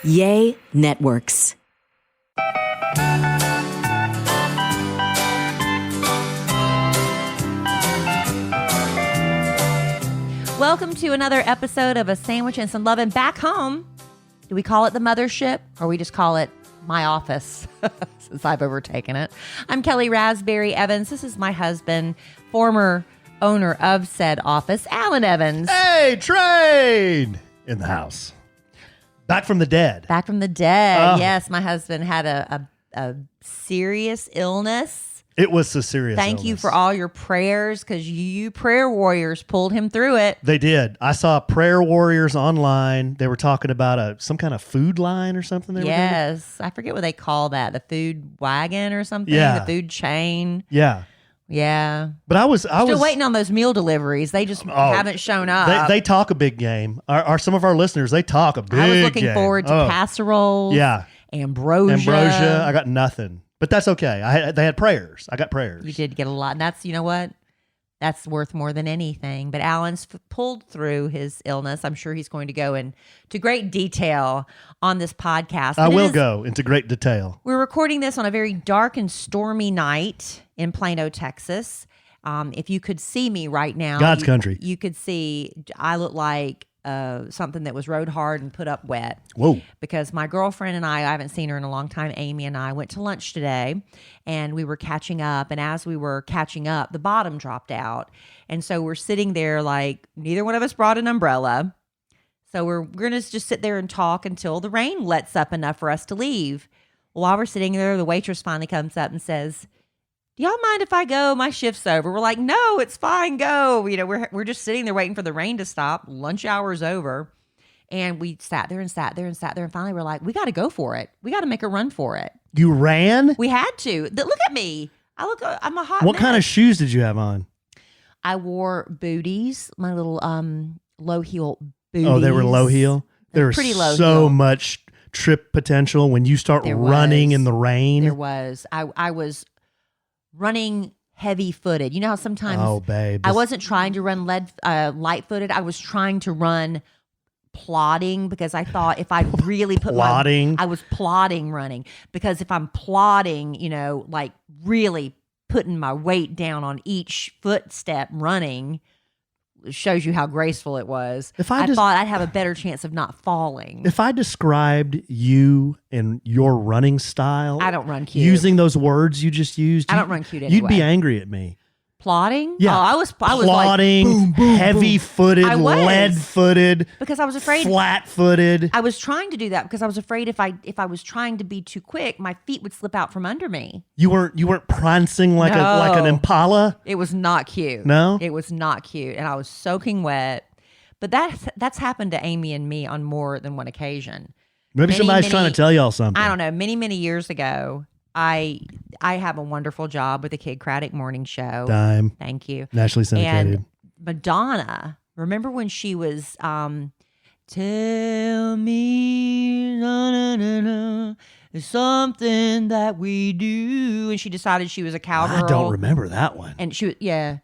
Yay Networks. Welcome to another episode of A Sandwich and Some Lovin' back home. Do we call it the mothership or we just call it my office since I've overtaken it? I'm Kellie Raspberry Evans. This is my husband, former owner of said office, Alan Evans. Hey, Train! In the house. Back from the dead. Back from the dead. Oh. Yes, my husband had a serious illness. It was a serious Thank you illness. for all your prayers because you prayer warriors pulled him through it. They did. I saw prayer warriors online. They were talking about some kind of food line or something. They were doing. Yes. I forget what they call that. The food wagon or something. Yeah. The food chain. Yeah. Yeah. But I was Still waiting on those meal deliveries. They just haven't shown up. They talk a big game. Some of our listeners, they talk a big game. I was looking forward to casseroles. Yeah. Ambrosia. I got nothing. But that's okay. They had prayers. I got prayers. You did get a lot. And that's, you know what? That's worth more than anything. But Alan's pulled through his illness. I'm sure he's going to go into great detail on this podcast. I will go into great detail. We're recording this on a very dark and stormy night in Plano, Texas. If you could see me right now, God's country. You could see I look like something that was rode hard and put up wet. Whoa. Because my girlfriend and I haven't seen her in a long time, Amy and I went to lunch today and we were catching up. And as we were catching up, the bottom dropped out. And so we're sitting there like neither one of us brought an umbrella. So we're going to just sit there and talk until the rain lets up enough for us to leave. While we're sitting there, the waitress finally comes up and says, "Do y'all mind if I go? My shift's over." We're like, "No, it's fine. Go." You know, we're just sitting there waiting for the rain to stop. Lunch hour's over. And we sat there. And finally we're like, we got to go for it. We got to make a run for it. You ran? We had to. Look at me. I'm a hot What mess. kind of shoes did you have on? I wore booties, my little low heel booties. Oh, they were low heel? There was pretty low so heel. much trip potential when you start running in the rain. There was. I was running heavy-footed. You know how sometimes babe. I wasn't trying to run light-footed. I was trying to run plodding because I thought if I really put I was plodding running because if I'm plodding, you know, like really putting my weight down on each footstep running, shows you how graceful it was. I thought I'd have a better chance of not falling. If I described you and your running style, I don't run cute. Using those words you just used, I don't run cute anyway. You'd be angry at me. Plodding? Yeah. Oh, I was plodding, like, boom, boom, heavy-footed, I was. lead-footed, because I was afraid flat-footed. I was trying to do that because I was afraid if I was trying to be too quick, my feet would slip out from under me. You weren't prancing like an impala? It was not cute. No? It was not cute. And I was soaking wet. But that's happened to Amy and me on more than one occasion. Maybe somebody's trying to tell y'all something. I don't know. Many, many years ago, I have a wonderful job with the Kid Craddock Morning Show. Dime. Thank you. Nationally syndicated. And Madonna, remember when she was tell me na, na, na, na, it's something that we do, and she decided she was a cowgirl. I don't remember that one. And she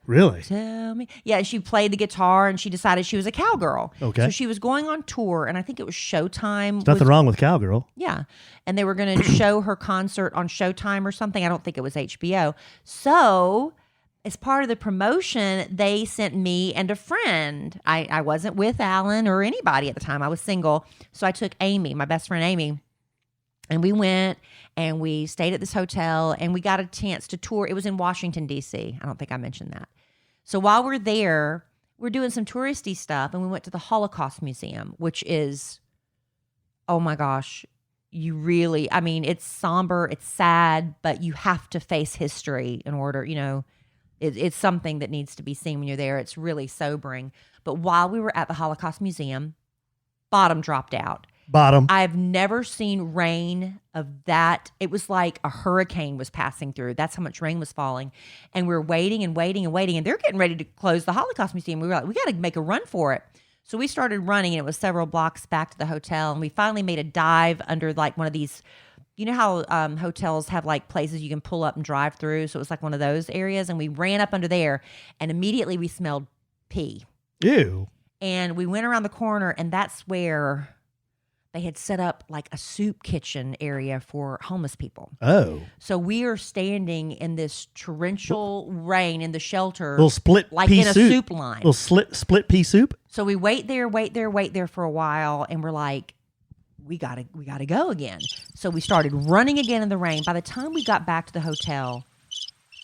Really? Tell me. Yeah, she played the guitar and she decided she was a cowgirl. Okay. So she was going on tour and I think it was Showtime. There's nothing wrong with cowgirl. Yeah. And they were going to show her concert on Showtime or something. I don't think it was HBO. So as part of the promotion, they sent me and a friend. I wasn't with Alan or anybody at the time. I was single. So I took Amy, my best friend Amy. And we went and we stayed at this hotel and we got a chance to tour. It was in Washington, D.C. I don't think I mentioned that. So while we're there, we're doing some touristy stuff and we went to the Holocaust Museum, which is, oh my gosh, it's somber, it's sad, but you have to face history in order, you know, it's something that needs to be seen when you're there. It's really sobering. But while we were at the Holocaust Museum, bottom dropped out. I've never seen rain of that. It was like a hurricane was passing through. That's how much rain was falling. And we're waiting and waiting and waiting. And they're getting ready to close the Holocaust Museum. We were like, we got to make a run for it. So we started running and it was several blocks back to the hotel. And we finally made a dive under like one of these, you know how hotels have like places you can pull up and drive through. So it was like one of those areas. And we ran up under there and immediately we smelled pee. Ew. And we went around the corner and that's where they had set up like a soup kitchen area for homeless people. Oh. So we are standing in this torrential rain in the shelter, Little split like pea in a soup. soup line. Little split pea soup. So we wait there for a while, and we're like, we gotta go again. So we started running again in the rain. By the time we got back to the hotel,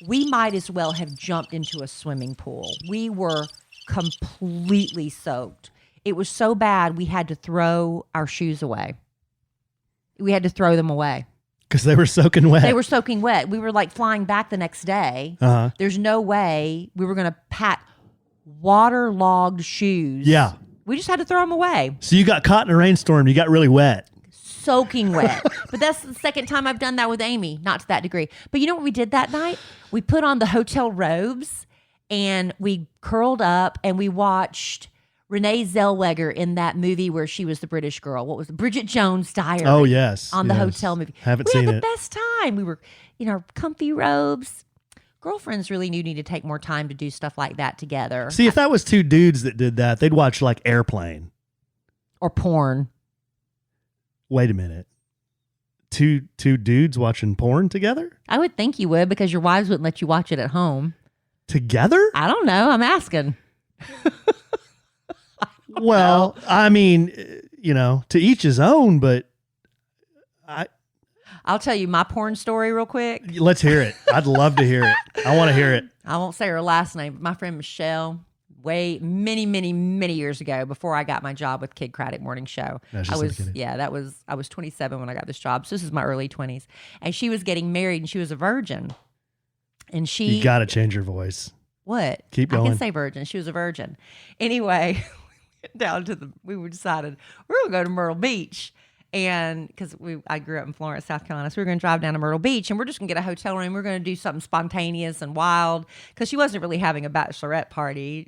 we might as well have jumped into a swimming pool. We were completely soaked. It was so bad we had to throw our shoes away. We had to throw them away. Because they were soaking wet. They were soaking wet. We were like flying back the next day. Uh-huh. There's no way we were going to pack waterlogged shoes. Yeah. We just had to throw them away. So you got caught in a rainstorm. You got really wet. Soaking wet. But that's the second time I've done that with Amy. Not to that degree. But you know what we did that night? We put on the hotel robes and we curled up and we watched Renee Zellweger in that movie where she was the British girl. What was it? Bridget Jones' Diary. Oh, yes. On the hotel movie. Haven't we seen had the it. best time. We were in our comfy robes. Girlfriends really need to take more time to do stuff like that together. See, if that was two dudes that did that, they'd watch like Airplane. Or porn. Wait a minute. Two dudes watching porn together? I would think you would because your wives wouldn't let you watch it at home. Together? I don't know. I'm asking. Well, I mean, to each his own, but I'll tell you my porn story real quick. let's hear it. I'd love to hear it. I want to hear it. I won't say her last name, but my friend Michelle, many years ago, before I got my job with Kid Craddock Morning Show. No, she's not kidding. I was 27 when I got this job. So this is my early 20s. And she was getting married and she was a virgin. And You got to change your voice. What? Keep I going. can say virgin. She was a virgin. Anyway, we decided we're going to go to Myrtle Beach. And because I grew up in Florence, South Carolina, so we were going to drive down to Myrtle Beach and we're just going to get a hotel room. We're going to do something spontaneous and wild because she wasn't really having a bachelorette party.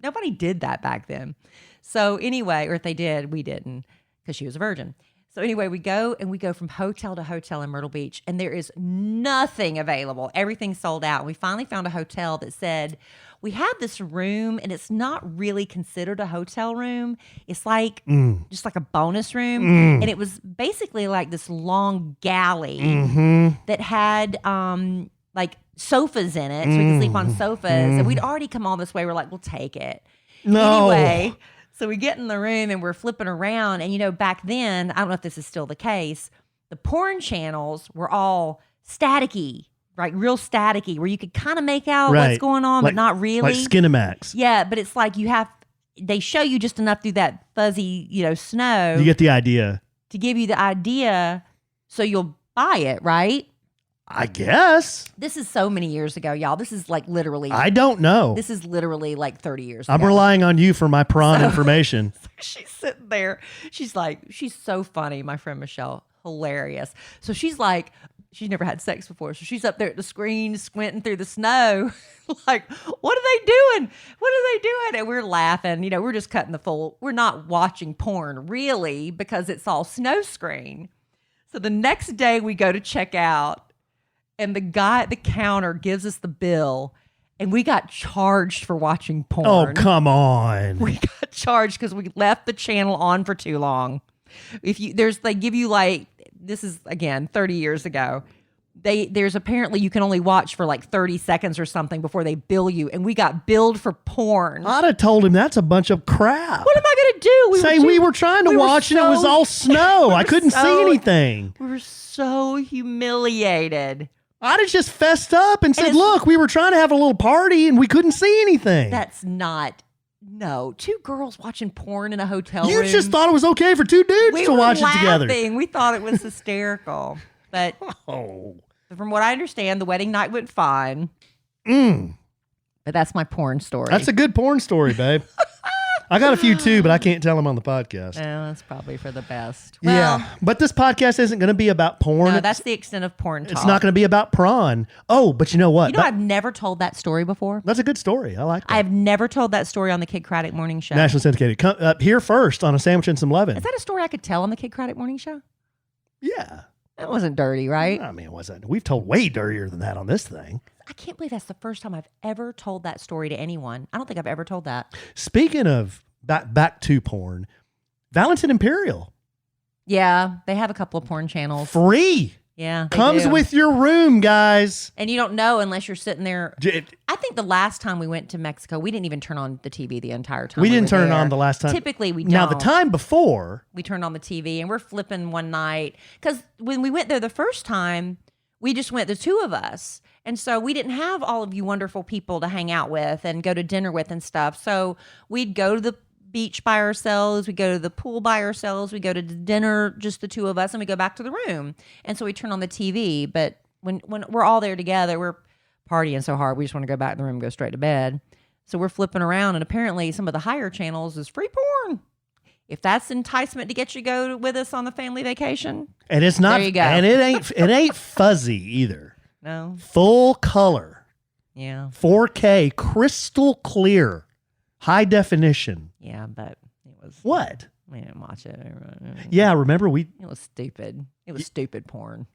Nobody did that back then. So anyway, or if they did, we didn't because she was a virgin. So anyway, we go from hotel to hotel in Myrtle Beach and there is nothing available. Everything's sold out. We finally found a hotel that said, we have this room and it's not really considered a hotel room. It's like just like a bonus room. And it was basically like this long galley that had like sofas in it. So we could sleep on sofas. And we'd already come all this way. We're like, we'll take it. No. Anyway, so we get in the room and we're flipping around. And back then, I don't know if this is still the case, the porn channels were all staticky. Right, real staticky, where you could kind of make out what's going on, but not really. Like Skinemax. Yeah, but it's like they show you just enough through that fuzzy, snow. You get the idea. To give you the idea, so you'll buy it, right? I guess. This is so many years ago, y'all. This is like literally. I don't know. This is literally like 30 years I'm ago. relying on you for my prawn information. She's sitting there. She's so funny, my friend Michelle. Hilarious. So she's like, she's never had sex before. So she's up there at the screen squinting through the snow. Like, what are they doing? What are they doing? And we're laughing. We're just cutting the full. We're not watching porn really because it's all snow screen. So the next day we go to check out and the guy at the counter gives us the bill and we got charged for watching porn. Oh, come on. We got charged because we left the channel on for too long. They give you like, this is again 30 years ago. There's apparently you can only watch for like 30 seconds or something before they bill you, and we got billed for porn. I'd have told him that's a bunch of crap. What am I gonna do? We were trying to watch and it was all snow. I couldn't see anything. We were so humiliated. I'd have just fessed up and said, it's- look, we were trying to have a little party and we couldn't see anything. That's not. No, two girls watching porn in a hotel room. You just thought it was okay for two dudes to watch it together. We thought it was hysterical. But from what I understand, the wedding night went fine. But that's my porn story. That's a good porn story, babe. I got a few too, but I can't tell them on the podcast. That's probably for the best. Yeah, but this podcast isn't going to be about porn. No, that's the extent of porn talk. It's not going to be about prawn. Oh, but you know what? I've never told that story before. That's a good story. I like that. I've never told that story on the Kid Craddock Morning Show. National syndicated. Come up here first on a sandwich and some lovin'. Is that a story I could tell on the Kid Craddock Morning Show? Yeah. It wasn't dirty, right? I mean, it wasn't. We've told way dirtier than that on this thing. I can't believe that's the first time I've ever told that story to anyone. I don't think I've ever told that. Speaking of back to porn, Valentin Imperial. Yeah, they have a couple of porn channels. Free. Yeah, they Comes do. with your room, guys. And you don't know unless you're sitting there. J- I think the last time we went to Mexico, we didn't even turn on the TV the entire time. We didn't were turn it there. on the last time. Typically, we don't. Now, the time before, we turned on the TV and we're flipping one night. Because when we went there the first time, we just went the two of us. And so we didn't have all of you wonderful people to hang out with and go to dinner with and stuff. So we'd go to the beach by ourselves. We go to the pool by ourselves. We go to dinner, just the two of us, and we go back to the room. And so we turn on the TV. But when we're all there together, we're partying so hard, we just want to go back in the room and go straight to bed. So we're flipping around, and apparently some of the higher channels is free porn. If that's enticement to get you to go with us on the family vacation, and it's not, there you go. and it ain't fuzzy either. No, Full color, yeah, 4K, crystal clear, high definition. yeah, but it was What? We didn't watch it. Yeah, remember It was stupid. It was stupid porn.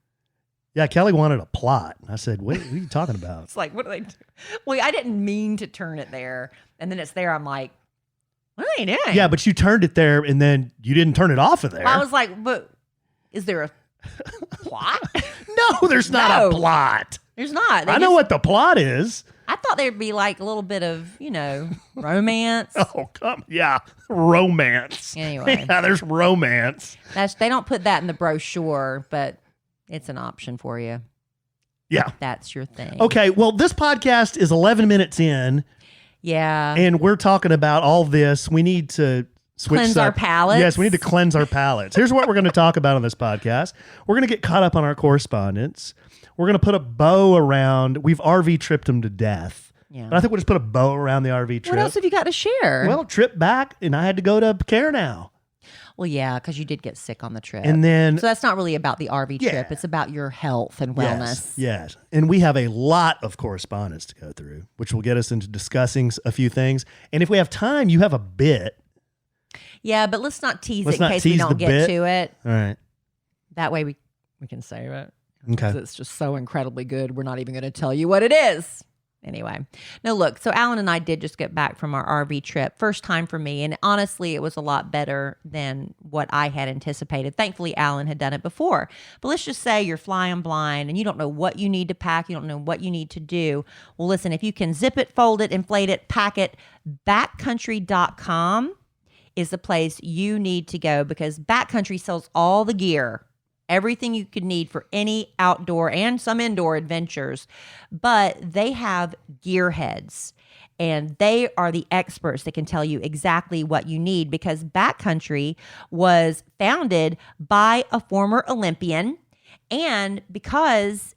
Yeah, Kelly wanted a plot. I said, what are you talking about? It's like, what do they do? Well, I didn't mean to turn it there, and then it's there. I'm like, what are they doing? Yeah, but you turned it there, and then you didn't turn it off of there. I was like, but is there a plot? No, there's not No. a plot. There's not. I know what the plot is. I thought there'd be like a little bit of, romance. Oh, yeah, romance. Anyway. Yeah, there's romance. They don't put that in the brochure, but it's an option for you. Yeah. That's your thing. Okay, well, this podcast is 11 minutes in, Yeah. and we're talking about all this. We need to switch Cleanse our palates. Yes, we need to cleanse our palates. Here's what we're going to talk about on this podcast. We're going to get caught up on our correspondence. We're going to put a bow around. We've RV tripped them to death. Yeah. But I think we'll just put a bow around the RV trip. What else have you got to share? Well, trip back, and I had to go to care now. Well, yeah, because you did get sick on the trip. And then, so that's not really about the RV trip. Yeah. It's about your health and wellness. Yes. And we have a lot of correspondence to go through, which will get us into discussing a few things. And if we have time, you have a bit. Yeah, but let's not tease Let's it in not case we tease don't the get bit. to it. All right. That way we can save it. Okay. 'Cause it's just so incredibly good. We're not even going to tell you what it is. Anyway, no, look, so Alan and I did just get back from our RV trip. First time for me. And honestly, it was a lot better than what I had anticipated. Thankfully, Alan had done it before. But let's just say you're flying blind and you don't know what you need to pack. You don't know what you need to do. Well, listen, if you can zip it, fold it, inflate it, pack it, backcountry.com is the place you need to go because Backcountry sells all the gear. Everything you could need for any outdoor and some indoor adventures. But they have gearheads, and they are the experts that can tell you exactly what you need because Backcountry was founded by a former Olympian, and because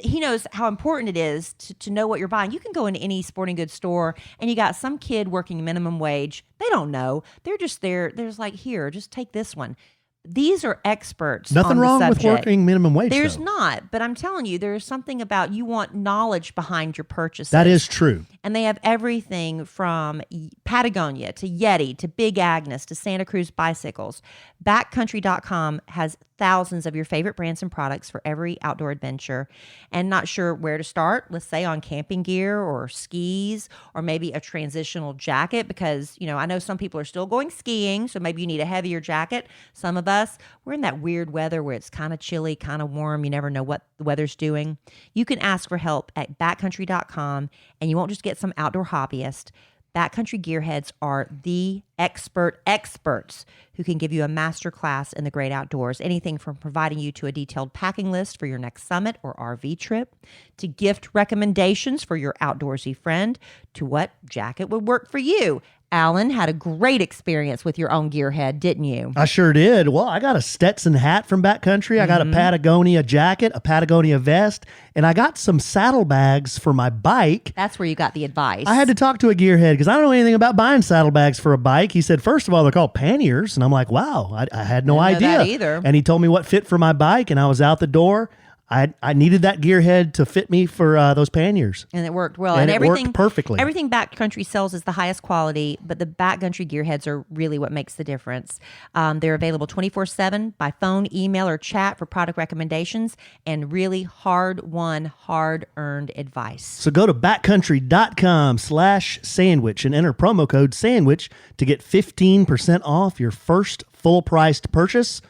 he knows how important it is to know what you're buying. You can go into any sporting goods store and you got some kid working minimum wage. They don't know. They're just there. There's like, here, just take this one. These are experts. Nothing on the wrong with subject. working minimum wage. There's though. not, but I'm telling you, there's something about you want knowledge behind your purchases. That is true. And they have everything from Patagonia to Yeti to Big Agnes to Santa Cruz bicycles. Backcountry.com has thousands of your favorite brands and products for every outdoor adventure. And not sure where to start, let's say on camping gear or skis or maybe a transitional jacket because, I know some people are still going skiing, so maybe you need a heavier jacket. Some of us, we're in that weird weather where it's kind of chilly, kind of warm. You never know what the weather's doing. You can ask for help at backcountry.com and you won't just get some outdoor hobbyist. Backcountry gearheads are the experts who can give you a master class in the great outdoors. Anything from providing you to a detailed packing list for your next summit or RV trip, to gift recommendations for your outdoorsy friend, to what jacket would work for you. Alan had a great experience with your own gearhead, didn't you? I sure did. Well, I got a Stetson hat from Backcountry. I got a Patagonia jacket, a Patagonia vest, and I got some saddlebags for my bike. That's where you got the advice. I had to talk to a gearhead because I don't know anything about buying saddlebags for a bike. He said, first of all, they're called panniers. And I'm like, wow, I had no Didn't know idea. that either. And he told me what fit for my bike. And I was out the door. I needed that gear head to fit me for those panniers. And it worked well. And it everything worked perfectly. Everything Backcountry sells is the highest quality, but the Backcountry gear heads are really what makes the difference. They're available 24/7 by phone, email, or chat for product recommendations and really hard-won, hard-earned advice. So go to backcountry.com/sandwich and enter promo code sandwich to get 15% off your first full-priced purchase.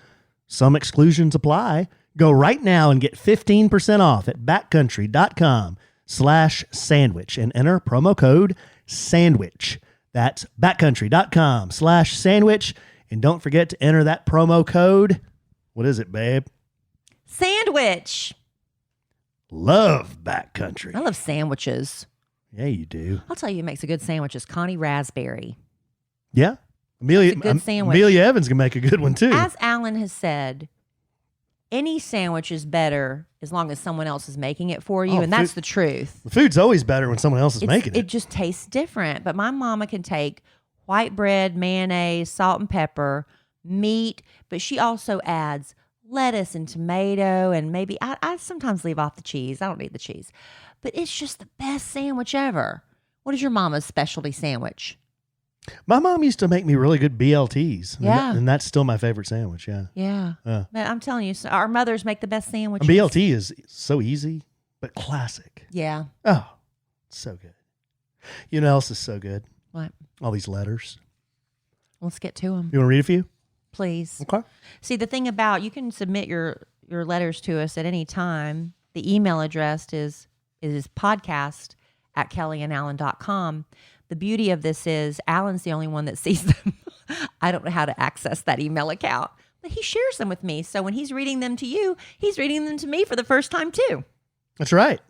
Some exclusions apply. Go right now and get 15% off at backcountry.com/sandwich and enter promo code sandwich. That's backcountry.com/sandwich. And don't forget to enter that promo code. What is it, babe? Sandwich. Love Backcountry. I love sandwiches. Yeah, you do. I'll tell you who makes a good sandwich is Connie Raspberry. Yeah. Amelia, It's a good sandwich. Amelia Evans can make a good one too. As Alan has said, any sandwich is better as long as someone else is making it for you, Oh, and that's the truth. The food's always better when someone else is making It it. just tastes different. But my mama can take white bread, mayonnaise, salt and pepper, meat, but she also adds lettuce and tomato, and maybe I sometimes leave off the cheese. I don't need the cheese. But it's just the best sandwich ever. What is your mama's specialty sandwich? My mom used to make me really good BLTs. Yeah. And that's still my favorite sandwich. Yeah. Yeah. Uh. But I'm telling you, our mothers make the best A sandwiches. BLT is so easy, but classic. Yeah. Oh, so good. You know what else is so good? What? All these letters. Let's get to them, You want to read a few? please. Okay. See, the thing about you can submit your letters to us at any time. The email address is podcast@kellyandalan.com. The beauty of this is Alan's the only one that sees them. I don't know how to access that email account, but he shares them with me. So when he's reading them to you, he's reading them to me for the first time too. That's right.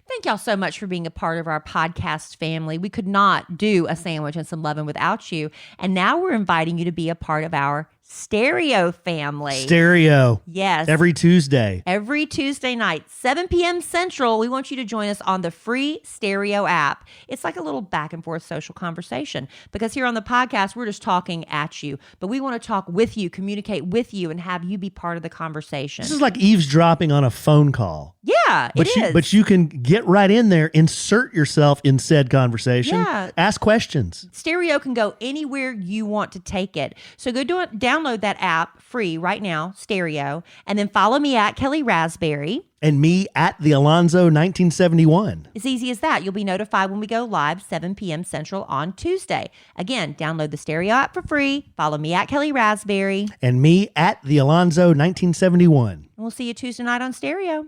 Thank y'all so much for being a part of our podcast family. We could not do a sandwich and some lovin' without you. And now we're inviting you to be a part of our stereo family. Stereo. Yes. Every Tuesday. Every Tuesday night, 7 p.m. Central, we want you to join us on the free Stereo app. It's like a little back and forth social conversation because here on the podcast, we're just talking at you, but we want to talk with you, communicate with you, and have you be part of the conversation. This is like eavesdropping on a phone call. Yeah, But it is. But you can get right in there, insert yourself in said conversation, Yeah. ask questions. Stereo can go anywhere you want to take it. So go download that app free right now, Stereo, and then follow me at Kellie Raspberry. And me at the Alonzo 1971. It's easy as that. You'll be notified when we go live 7 p.m. Central on Tuesday. Again, download the Stereo app for free. Follow me at Kellie Raspberry. And me at the Alonzo 1971. And we'll see you Tuesday night on Stereo.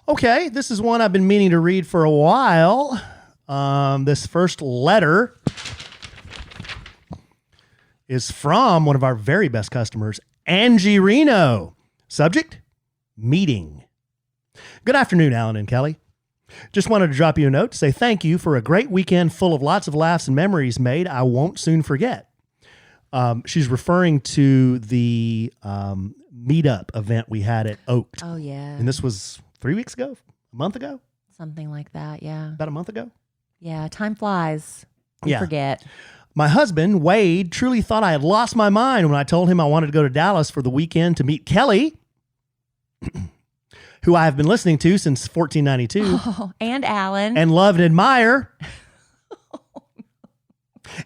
Okay, this is one I've been meaning to read for a while. This first letter is from one of our very best customers, Angie Reno. Subject, meeting. Good afternoon, Alan and Kellie. Just wanted to drop you a note to say thank you for a great weekend full of lots of laughs and memories made I won't soon forget. She's referring to the meetup event we had at Oaked. Oh, yeah. And this was 3 weeks ago? A month ago? Something like that, yeah. About a month ago? Yeah, time flies. You Yeah. forget. My husband, Wade, truly thought I had lost my mind when I told him I wanted to go to Dallas for the weekend to meet Kellie, who I have been listening to since 1492 Oh, and Alan. and love and admire.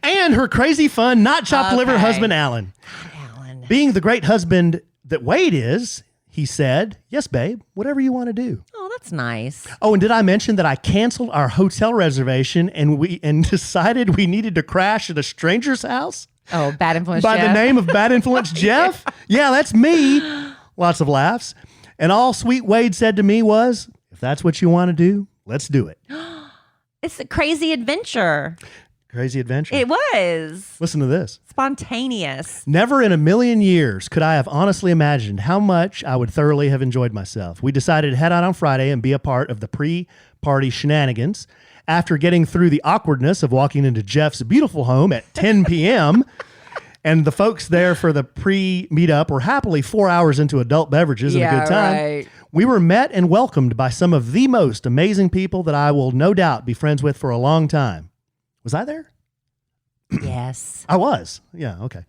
And her crazy fun, not chopped liver Okay. husband, Alan. Alan. Being the great husband that Wade is, he said, yes, babe, whatever you want to do. Oh, that's nice. Oh, and did I mention that I canceled our hotel reservation and decided we needed to crash at a stranger's house? Oh, bad influence, By Jeff. the name of Bad Influence Jeff? Yeah, that's me. Lots of laughs. And all sweet Wade said to me was, if that's what you want to do, let's do it. It's a crazy adventure. Crazy adventure. It was Listen to this. spontaneous. Never in a million years could I have honestly imagined how much I would thoroughly have enjoyed myself. We decided to head out on Friday and be a part of the pre-party shenanigans. After getting through the awkwardness of walking into Jeff's beautiful home at 10 p.m., and the folks there for the pre-meetup were happily 4 hours into adult beverages and a good time. Right. We were met and welcomed by some of the most amazing people that I will no doubt be friends with for a long time. Was I there? Yes. I was. Yeah, okay.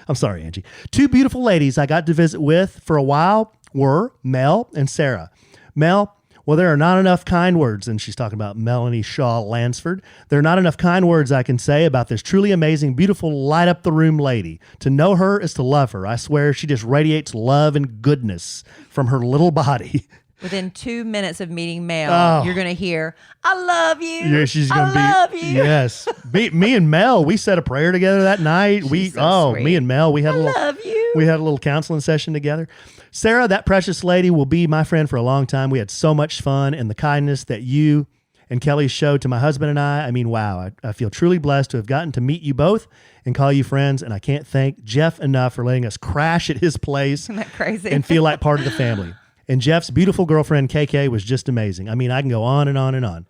I'm sorry, Angie. Two beautiful ladies I got to visit with for a while were Mel and Sarah. Mel, well, there are not enough kind words, and she's talking about Melanie Shaw Lansford. There are not enough kind words I can say about this truly amazing, beautiful, light up the room lady. To know her is to love her. I swear she just radiates love and goodness from her little body. Within 2 minutes of meeting Mel, you're going to hear, I love you. Yeah, she's gonna be. I love you. Yes, me and Mel, we said a prayer together that night. She's so sweet. Me and Mel, we had a little. Love you. We had a little counseling session together. Sarah, that precious lady, will be my friend for a long time. We had so much fun, and the kindness that you and Kellie showed to my husband and I mean, wow, I feel truly blessed to have gotten to meet you both and call you friends. And I can't thank Jeff enough for letting us crash at his place. Isn't that crazy? And feel like part of the family. And Jeff's beautiful girlfriend, KK, was just amazing. I mean, I can go on and on and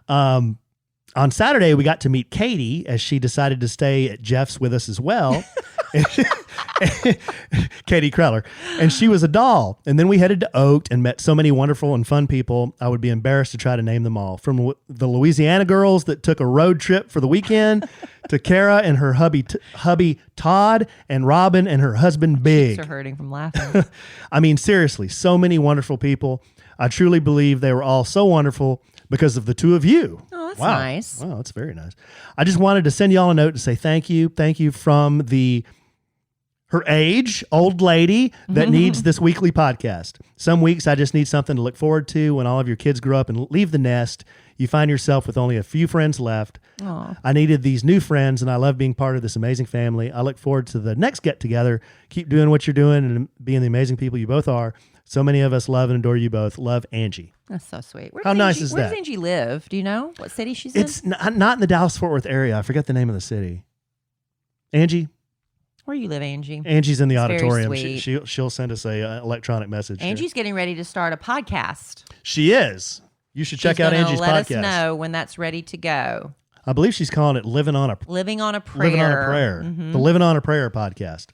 on. On Saturday, we got to meet Katie as she decided to stay at Jeff's with us as well. Katie Kreller. And she was a doll. And then we headed to Oaked and met so many wonderful and fun people. I would be embarrassed to try to name them all. From the Louisiana girls that took a road trip for the weekend to Kara and her hubby Todd and Robin and her husband Big. Cheeks are hurting from laughing. I mean, seriously, so many wonderful people. I truly believe they were all so wonderful because of the two of you. Oh, that's wow. nice. Wow, that's very nice. I just wanted to send y'all a note to say thank you. Thank you from her age, old lady that needs this weekly podcast. Some weeks I just need something to look forward to when all of your kids grow up and leave the nest. You find yourself with only a few friends left. Aww. I needed these new friends, and I love being part of this amazing family. I look forward to the next get-together. Keep doing what you're doing and being the amazing people you both are. So many of us love and adore you both. Love, Angie. That's so sweet. How nice is where that? does Angie live? Do you know what city she's in? It's not in the Dallas-Fort Worth area. I forget the name of the city. Angie? Where you live, Angie? Angie's in the It's very auditorium. sweet. She'll send us a electronic message. here. Angie's getting ready to start a podcast. She is. You should check She's out gonna Angie's let podcast. us know when that's ready to go. I believe she's calling it Living on a Prayer. Living on a Prayer. The Living on a Prayer podcast.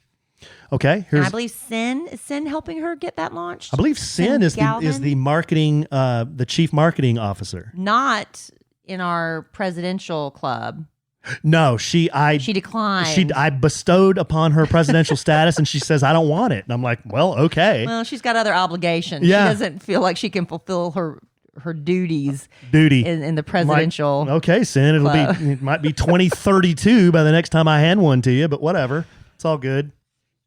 Okay. And I believe is Sin helping her get that launched? I believe Sin is Galvin? the marketing, the chief marketing officer. Not in our presidential club. No, She declined. I bestowed upon her presidential status, and she says I don't want it. And I'm like, well, okay. Well, she's got other obligations. Yeah. She doesn't feel like she can fulfill her duties Duty in the presidential. Okay, Sin. It might be 2032 by the next time I hand one to you, but whatever. It's all good.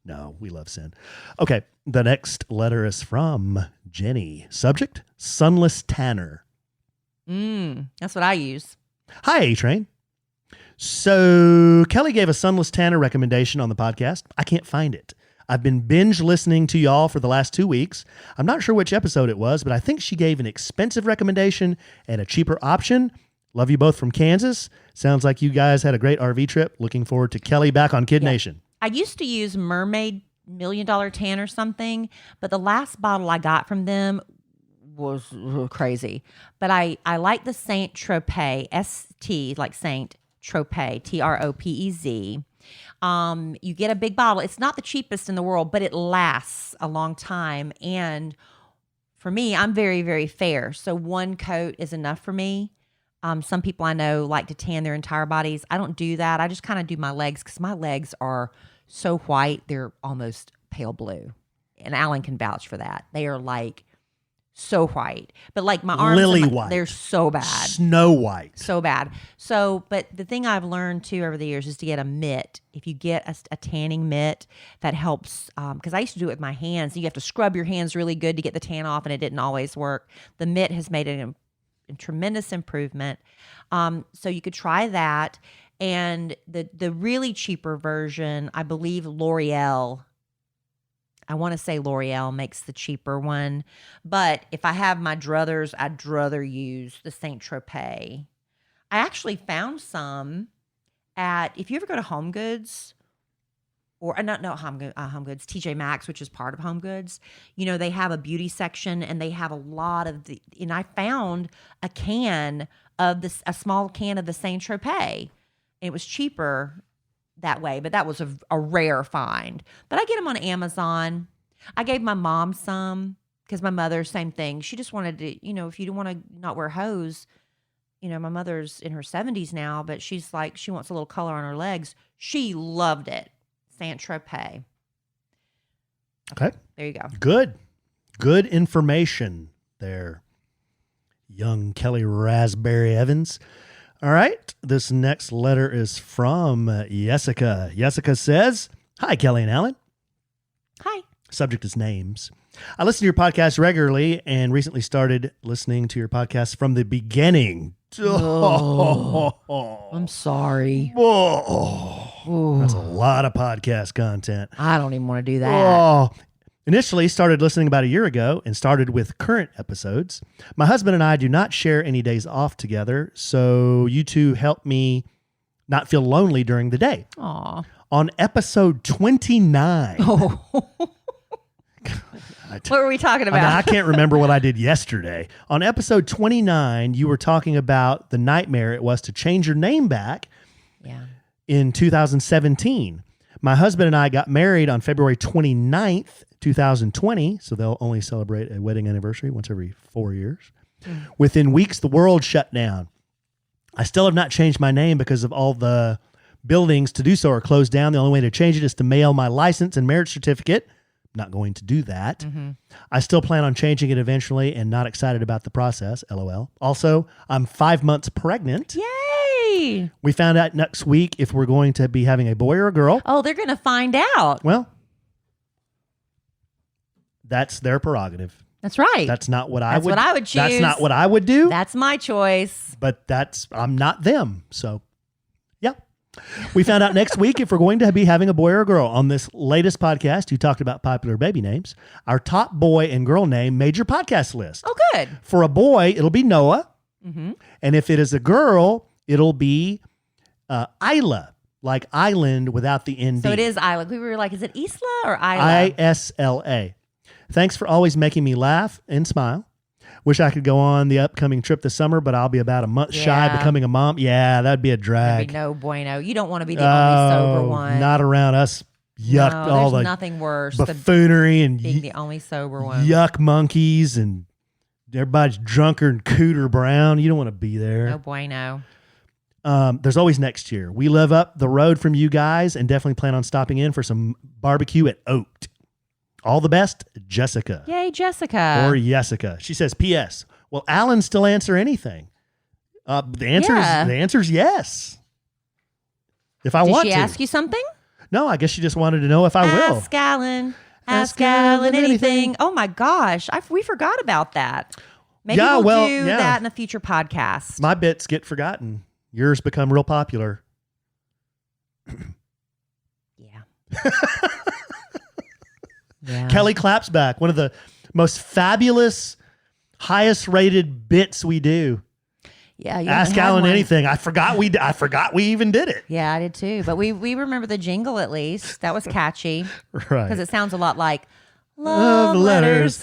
No, we love Sin. Okay, the next letter is from Jenny. Subject: Sunless Tanner. That's what I use. Hi, A-Train. So Kellie gave a Sunless Tanner recommendation on the podcast. I can't find it. I've been binge listening to y'all for the last 2 weeks. I'm not sure which episode it was, but I think she gave an expensive recommendation and a cheaper option. Love you both from Kansas. Sounds like you guys had a great RV trip. Looking forward to Kellie back on Kid Nation. I used to use Mermaid $1 Million Tan or something, but the last bottle I got from them was crazy. But I like the Saint Tropez, ST, like Saint Tropez, TROPEZ. You get a big bottle. It's not the cheapest in the world, but it lasts a long time. And for me, I'm very, very fair. So one coat is enough for me. Some people I know like to tan their entire bodies. I don't do that. I just kind of do my legs because my legs are so white. They're almost pale blue. And Alan can vouch for that. They are like so white. But like my arms, Lily white. they're so bad. Snow White. So bad. So, but the thing I've learned too over the years is to get a mitt. If you get a tanning mitt, that helps. Because I used to do it with my hands. You have to scrub your hands really good to get the tan off, and it didn't always work. The mitt has made a tremendous improvement. So you could try that. And the really cheaper version, I believe L'Oreal. I want to say L'Oreal makes the cheaper one, but if I have my druthers, I'd rather use the Saint Tropez. I actually found some if you ever go to Home Goods, or not Home Goods, TJ Maxx, which is part of Home Goods. You know, they have a beauty section, and they have a lot of and I found a small can of the Saint Tropez. It was cheaper that way, but that was a rare find. But I get them on Amazon. I gave my mom some because my mother, same thing. She just wanted to, if you don't want to not wear hose, my mother's in her 70s now, but she's like, she wants a little color on her legs. She loved it. Saint-Tropez. Okay. There you go. Good information there, young Kellie Raspberry Evans. All right. This next letter is from Jessica. Jessica says, "Hi, Kellie and Alan." Hi. Subject is names. "I listen to your podcast regularly and recently started listening to your podcast from the beginning." Oh, I'm sorry. That's a lot of podcast content. I don't even want to do that. Oh, initially started listening about a year ago and started with current episodes. My husband and I do not share any days off together, so you two help me not feel lonely during the day. Aw. On episode 29. Oh. What were we talking about? I can't remember what I did yesterday. On episode 29, you were talking about the nightmare it was to change your name back in 2017. My husband and I got married on February 29th, 2020, so they'll only celebrate a wedding anniversary once every 4 years. Within weeks, the world shut down. I still have not changed my name because of all the buildings to do so are closed down. The only way to change it is to mail my license and marriage certificate. Not going to do that. Mm-hmm. I still plan on changing it eventually and not excited about the process. LOL. Also, I'm 5 months pregnant. Yay! We found out next week if we're going to be having a boy or a girl. Oh, they're going to find out. Well, that's their prerogative. That's right. That's not what I That's would. what I would choose. That's not what I would do. That's my choice. But I'm not them. So, yeah. We found out next week if we're going to be having a boy or a girl. On this latest podcast, you talked about popular baby names. Our top boy and girl name made your podcast list. Oh, good. For a boy, it'll be Noah. Mm-hmm. And if it is a girl, it'll be Isla, like island without the ND. So it is Isla. We were like, is it Isla or Isla? Isla. Thanks for always making me laugh and smile. Wish I could go on the upcoming trip this summer, but I'll be about a month shy of becoming a mom. Yeah, that'd be a drag. That'd be no bueno. You don't want to be the only sober one. Not around us. Yuck. No, all there's the nothing worse than buffoonery and being the only sober one. yuck monkeys and everybody's drunker and cooter brown. You don't want to be there. No bueno. There's always next year. We live up the road from you guys and definitely plan on stopping in for some barbecue at Oat. All the best, Jessica. Yay, Jessica. Or Jessica. She says, P.S. Will Alan still answer anything? The answer is yes. If I want to. Did she ask you something? No, I guess she just wanted to know if I will. Ask Alan. Ask Alan anything. Oh my gosh. We forgot about that. Maybe we'll do that in a future podcast. My bits get forgotten. Yours become real popular. Yeah. Yeah. Kellie claps back. One of the most fabulous, highest rated bits we do. Yeah. Ask Alan anything. I forgot we even did it. Yeah, I did too. But we remember the jingle at least. That was catchy. Right. Because it sounds a lot like love letters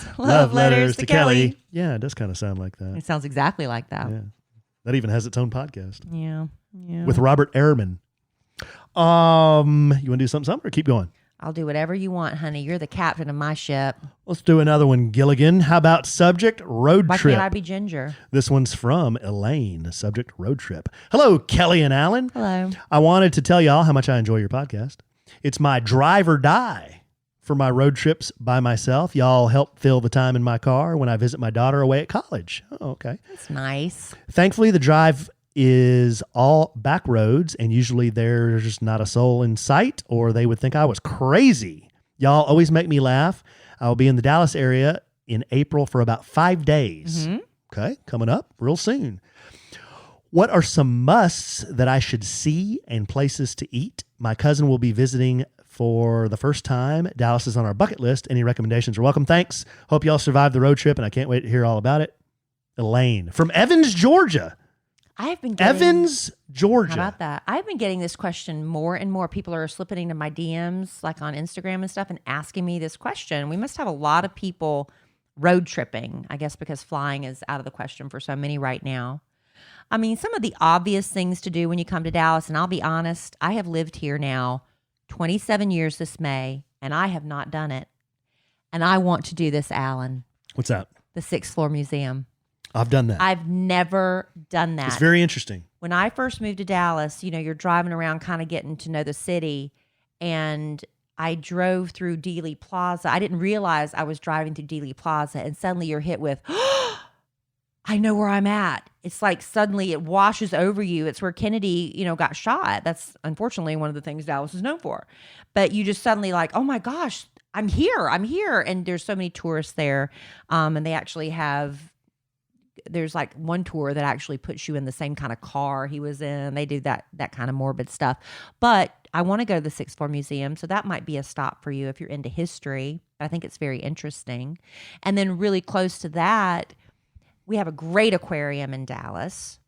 to Kellie. Yeah, it does kind of sound like that. It sounds exactly like that. Yeah. That even has its own podcast. Yeah. With Robert Ehrman. You want to do something or keep going? I'll do whatever you want, honey. You're the captain of my ship. Let's do another one, Gilligan. How about subject road Why trip? can't I be Ginger? This one's from Elaine. Subject road trip. Hello, Kellie and Alan. Hello. I wanted to tell y'all how much I enjoy your podcast. It's my drive or die for my road trips by myself. Y'all help fill the time in my car when I visit my daughter away at college. Oh, okay. That's nice. Thankfully, the drive is all back roads, and usually there's not a soul in sight, or they would think I was crazy. Y'all always make me laugh. I'll be in the Dallas area in April for about 5 days. Mm-hmm. Okay, coming up real soon. What are some musts that I should see and places to eat? My cousin will be visiting for the first time. Dallas is on our bucket list. Any recommendations are welcome. Thanks. Hope y'all survived the road trip, and I can't wait to hear all about it. Elaine from Evans, Georgia. I've been getting, Evans, Georgia. How about that? I've been getting this question more and more. People are slipping into my DMs, like on Instagram and stuff, and asking me this question. We must have a lot of people road tripping, I guess, because flying is out of the question for so many right now. I mean, some of the obvious things to do when you come to Dallas, and I'll be honest, I have lived here now 27 years this May, and I have not done it. And I want to do this, Alan. What's that? The 6th floor museum. I've done that. I've never done that. It's very interesting. When I first moved to Dallas, you're driving around kind of getting to know the city, and I drove through Dealey Plaza. I didn't realize I was driving through Dealey Plaza, and suddenly you're hit with, I know where I'm at. It's like suddenly it washes over you. It's where Kennedy, got shot. That's unfortunately one of the things Dallas is known for. But you just suddenly like, oh my gosh, I'm here. And there's so many tourists there. And they actually there's like one tour that actually puts you in the same kind of car he was in. They do that kind of morbid stuff. But I want to go to the Sixth Floor Museum. So that might be a stop for you if you're into history. I think it's very interesting. And then really close to that, we have a great aquarium in Dallas.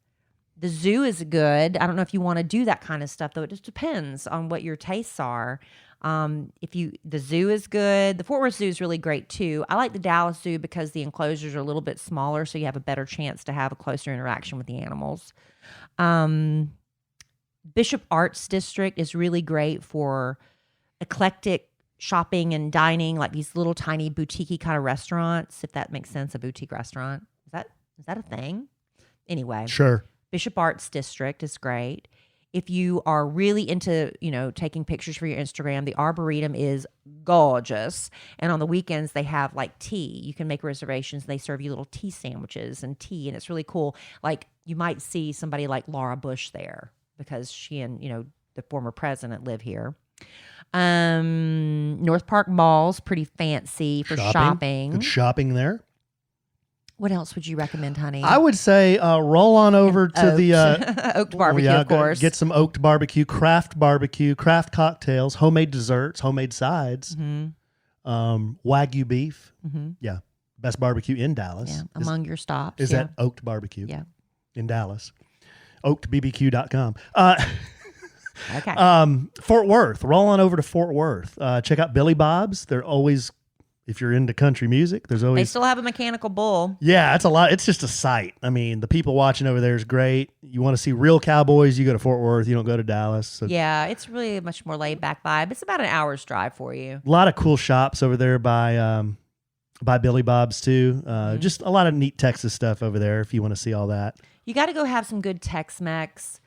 The zoo is good. I don't know if you want to do that kind of stuff, though. It just depends on what your tastes are. The zoo is good. The Fort Worth Zoo is really great too. I like the Dallas Zoo because the enclosures are a little bit smaller, so you have a better chance to have a closer interaction with the animals. Bishop Arts District is really great for eclectic shopping and dining, like these little tiny boutique kind of restaurants, if that makes sense, a boutique restaurant. Is that a thing? Anyway. Sure. Bishop Arts District is great. If you are really into, taking pictures for your Instagram, the Arboretum is gorgeous. And on the weekends, they have like tea. You can make reservations. They serve you little tea sandwiches and tea. And it's really cool. Like you might see somebody like Laura Bush there because she and, the former president live here. North Park Mall's pretty fancy for shopping. Good shopping there. What else would you recommend, honey? I would say roll on over to the Oaked barbecue, of course. Get some oaked barbecue, craft cocktails, homemade desserts, homemade sides, Wagyu beef. Mm-hmm. Yeah, best barbecue in Dallas. Yeah, among your stops. Is that Oaked Barbecue? Yeah, in Dallas. OakedBBQ.com. Okay. Fort Worth. Roll on over to Fort Worth. Check out Billy Bob's. They're always. If you're into country music, there's always... They still have a mechanical bull. Yeah, it's a lot. It's just a sight. I mean, the people watching over there is great. You want to see real cowboys, you go to Fort Worth. You don't go to Dallas. So. Yeah, it's really a much more laid-back vibe. It's about an hour's drive for you. A lot of cool shops over there by Billy Bob's, too. Just a lot of neat Texas stuff over there if you want to see all that. You got to go have some good Tex-Mex.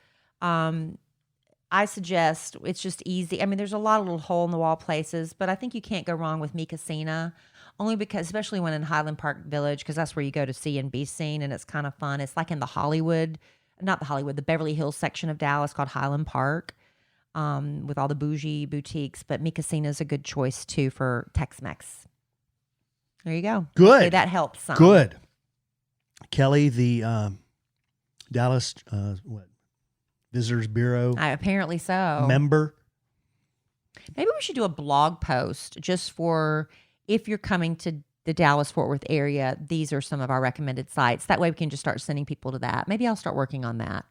I suggest it's just easy. I mean, there's a lot of little hole-in-the-wall places, but I think you can't go wrong with Mi Cocina, only because, especially when in Highland Park Village, because that's where you go to see and be seen, and it's kind of fun. It's like in the Beverly Hills section of Dallas called Highland Park, with all the bougie boutiques, but Mi Cocina is a good choice, too, for Tex-Mex. There you go. Good. Hopefully that helps some. Good. Kellie, the Dallas, Visitors Bureau apparently so. member. Maybe we should do a blog post just for if you're coming to the Dallas-Fort Worth area, these are some of our recommended sites. That way we can just start sending people to that. Maybe I'll start working on that.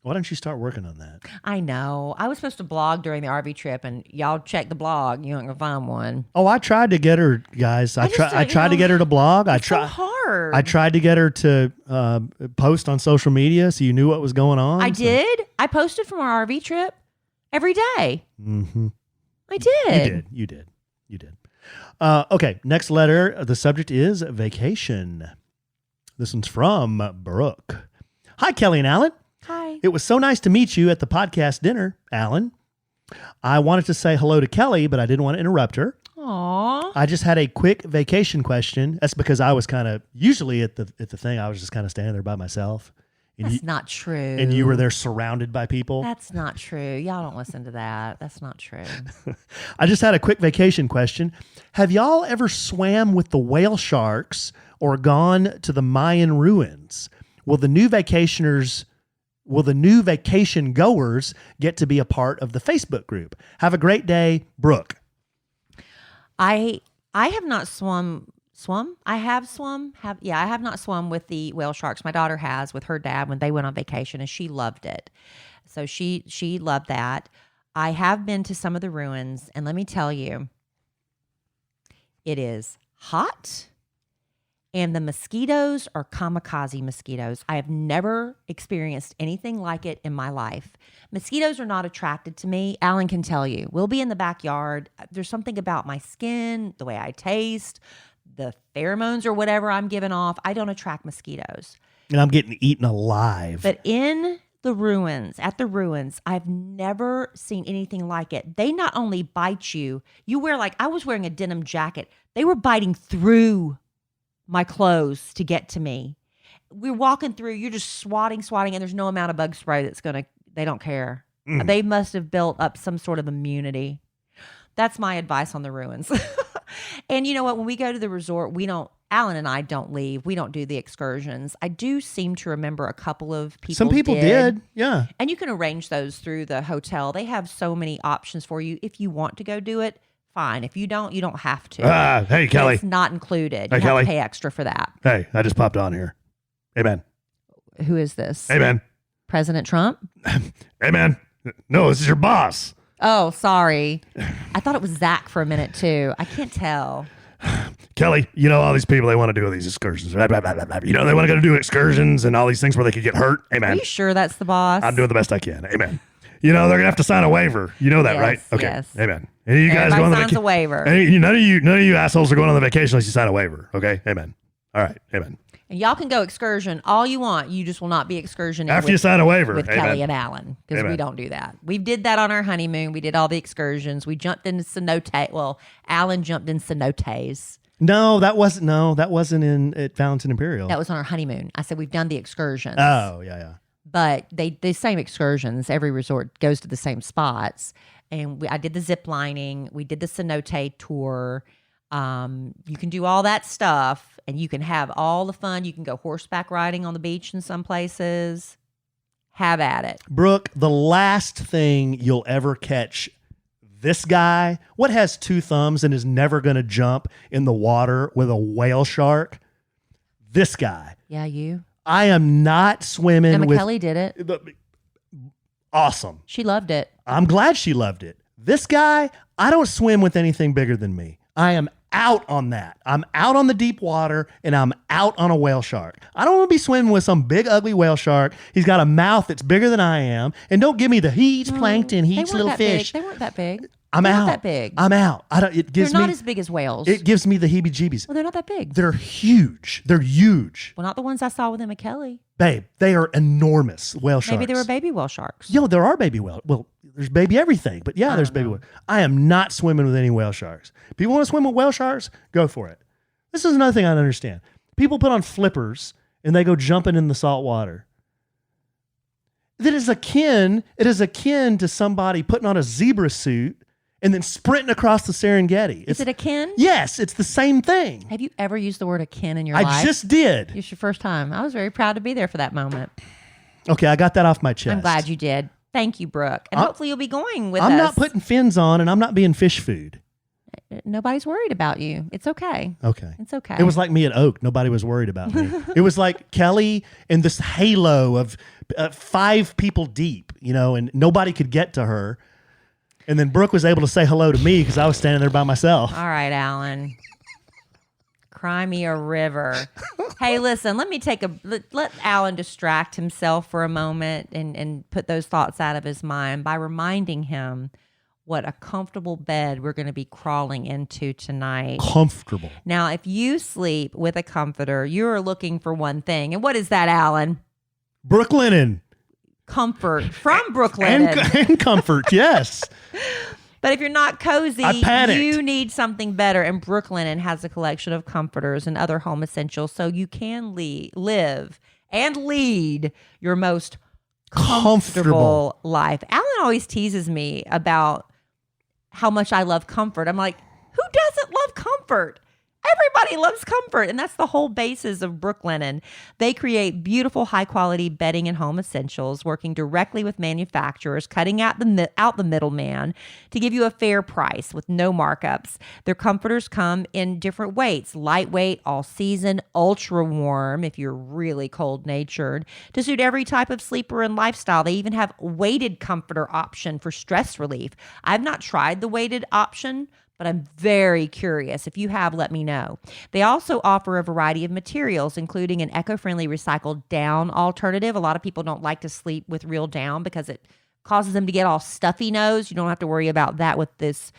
Why don't you start working on that? I know. I was supposed to blog during the RV trip, and y'all check the blog. You ain't going to find one. Oh, I tried to get her, guys. I tried to get her to blog. It's so hard. I tried to get her to post on social media so you knew what was going on. I did. I posted from our RV trip every day. Mm-hmm. I did. You did. Okay, next letter. The subject is vacation. This one's from Brooke. Hi, Kellie and Alan. Hi. It was so nice to meet you at the podcast dinner, Alan. I wanted to say hello to Kellie, but I didn't want to interrupt her. Aww. I just had a quick vacation question. That's because I was kind of, usually at the thing, I was just kind of standing there by myself. And That's not true. And you were there surrounded by people. That's not true. Y'all don't listen to that. That's not true. I just had a quick vacation question. Have y'all ever swam with the whale sharks or gone to the Mayan ruins? Will the new vacation goers get to be a part of the Facebook group? Have a great day, Brooke. I have not swum. I have swum. I have not swum with the whale sharks. My daughter has with her dad when they went on vacation, and she loved it. So she loved that. I have been to some of the ruins, and let me tell you, it is hot. And the mosquitoes are kamikaze mosquitoes. I have never experienced anything like it in my life. Mosquitoes are not attracted to me. Alan can tell you. We'll be in the backyard. There's something about my skin, the way I taste, the pheromones or whatever I'm giving off, I don't attract mosquitoes. And I'm getting eaten alive. But in the ruins, at the ruins, I've never seen anything like it. They not only bite you, you wear like, I was wearing a denim jacket. They were biting through my clothes to get to me. We're walking through, you're just swatting, and there's no amount of bug spray they don't care. They must have built up some sort of immunity. That's my advice on the ruins. And you know what? When we go to the resort, Alan and I don't leave. We don't do the excursions. I do seem to remember a couple of people Some people did. Yeah. And you can arrange those through the hotel. They have so many options for you. If you want to go do it, fine. If you don't have to. Hey, Kelly. It's not included. Hey, You have Kelly. to pay extra for that. Hey, I just popped on here. Hey, man. Who is this? Hey, man. President Trump? Hey, man. No, this is your boss. Oh, sorry. I thought it was Zach for a minute, too. I can't tell. Kelly, you know all these people, they want to do all these excursions. Blah, blah, blah, blah, blah. You know, they want to go do excursions and all these things where they could get hurt. Hey, Are man. you sure that's the boss? I'm doing the best I can. Amen. You know, they're going to have to sign a waiver. You know that, Yes, right? Okay. yes. Amen. And you guys Everybody go on the signs a waiver. None of you assholes are going on the vacation unless you sign a waiver. Okay. Amen. All right. Amen. And y'all can go excursion all you want. You just will not be excursioning After you sign a waiver. with Amen. Kelly and Alan, because we Amen. don't do that. We did that on our honeymoon. We did all the excursions. We jumped into cenote. Well, Alan jumped in cenotes. No, that wasn't at Valentin Imperial. That was on our honeymoon. I said we've done the excursions. Oh, yeah. But the same excursions. Every resort goes to the same spots. And I did the zip lining. We did the cenote tour. You can do all that stuff, and you can have all the fun. You can go horseback riding on the beach in some places. Have at it. Brooke, the last thing you'll ever catch this guy, what has two thumbs and is never going to jump in the water with a whale shark? This guy. Yeah, you. I am not swimming Emma with... Kelly did it. Awesome. She loved it. I'm glad she loved it. This guy, I don't swim with anything bigger than me. I am out on that. I'm out on the deep water and I'm out on a whale shark. I don't want to be swimming with some big ugly whale shark. He's got a mouth that's bigger than I am. And don't give me the he eats plankton, he eats little fish. Big. They weren't that big. I'm They're out. not that big. I'm out. It gives They're not me as big as whales. it gives me the heebie-jeebies. Well, they're not that big. They're huge. They're huge. Well, not the ones I saw with Emma Kelly. Babe, they are enormous whale sharks. Maybe they were baby whale sharks. Yo, there are baby whale. Well, there's baby everything, but yeah, there's baby whale. I am not swimming with any whale sharks. People want to swim with whale sharks? Go for it. This is another thing I don't understand. People put on flippers and they go jumping in the salt water. It is akin to somebody putting on a zebra suit and then sprinting across the Serengeti. Is it akin? Yes, it's the same thing. Have you ever used the word akin in your I life? just did. It's your first time. I was very proud to be there for that moment. Okay, I got that off my chest. I'm glad you did. Thank you, Brooke. And hopefully you'll be going with us. I'm not putting fins on and I'm not being fish food. Nobody's worried about you. It's okay. Okay. It's okay. It was like me at Oak. Nobody was worried about me. It was like Kelly and this halo of 5 people deep, and nobody could get to her. And then Brooke was able to say hello to me because I was standing there by myself. All right, Alan. Cry me a river. Hey, listen, let Alan distract himself for a moment and put those thoughts out of his mind by reminding him what a comfortable bed we're going to be crawling into tonight. Comfortable. Now, if you sleep with a comforter, you're looking for one thing. And what is that, Alan? Brooklinen. Comfort from Brooklyn. And comfort, yes. But if you're not cozy, I panicked. you need something better. And Brooklyn has a collection of comforters and other home essentials so you can live and lead your most comfortable life. Alan always teases me about how much I love comfort. I'm like, who doesn't love comfort? Everybody loves comfort, and that's the whole basis of Brooklinen. They create beautiful, high-quality bedding and home essentials, working directly with manufacturers, cutting out the middleman to give you a fair price with no markups. Their comforters come in different weights: lightweight, all-season, ultra-warm if you're really cold-natured, to suit every type of sleeper and lifestyle. They even have weighted comforter option for stress relief. I've not tried the weighted option, but I'm very curious. If you have, let me know. They also offer a variety of materials, including an eco-friendly recycled down alternative. A lot of people don't like to sleep with real down because it causes them to get all stuffy nose. You don't have to worry about that with this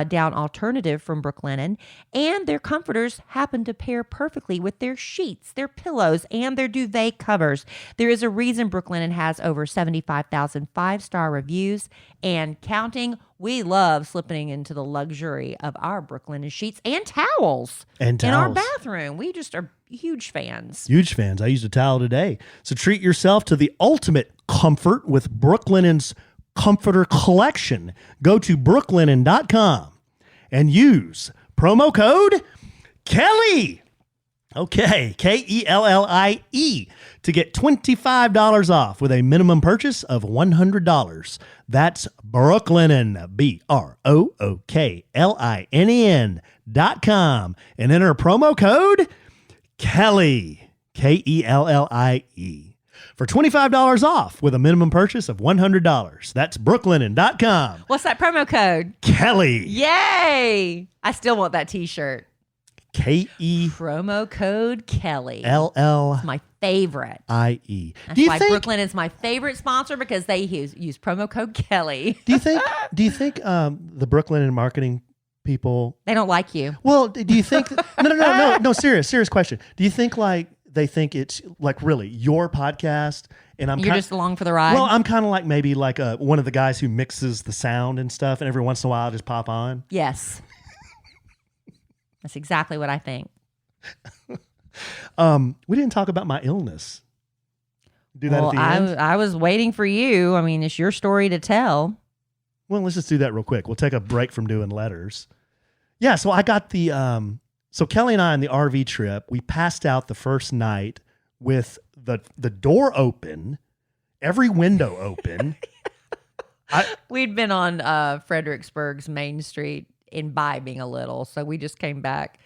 down alternative from Brooklinen. And their comforters happen to pair perfectly with their sheets, their pillows, and their duvet covers. There is a reason Brooklinen has over 75,000 five-star reviews and counting. We love slipping into the luxury of our Brooklinen sheets and towels. In our bathroom. We just are huge fans. Huge fans. I used a towel today. So treat yourself to the ultimate comfort with Brooklinen's Comforter Collection. Go to brooklinen.com and use promo code Kellie. Okay, Kellie, to get $25 off with a minimum purchase of $100. That's Brooklinen, BROOKLINEN.com, and enter promo code Kellie, KELLIE, for $25 off with a minimum purchase of $100. That's brooklinen.com. What's that promo code? Kellie. Yay! I still want that t-shirt. KE. Promo code Kellie. LL. It's my favorite. IE. That's why Brooklinen is my favorite sponsor, because they use promo code Kellie. Do you think the Brooklinen marketing people, they don't like you? Well, do you think no, serious question. Do you think like they think it's like really your podcast and you're just along for the ride? Well, I'm kind of like maybe like one of the guys who mixes the sound and stuff, and every once in a while I just pop on. Yes. That's exactly what I think. We didn't talk about my illness. Do that at the end? I was waiting for you. I mean, it's your story to tell. Well, let's just do that real quick. We'll take a break from doing letters. Yeah, so I got the so Kellie and I on the RV trip, we passed out the first night with the door open, every window open. We'd been on Fredericksburg's Main Street imbibing a little, so we just came back.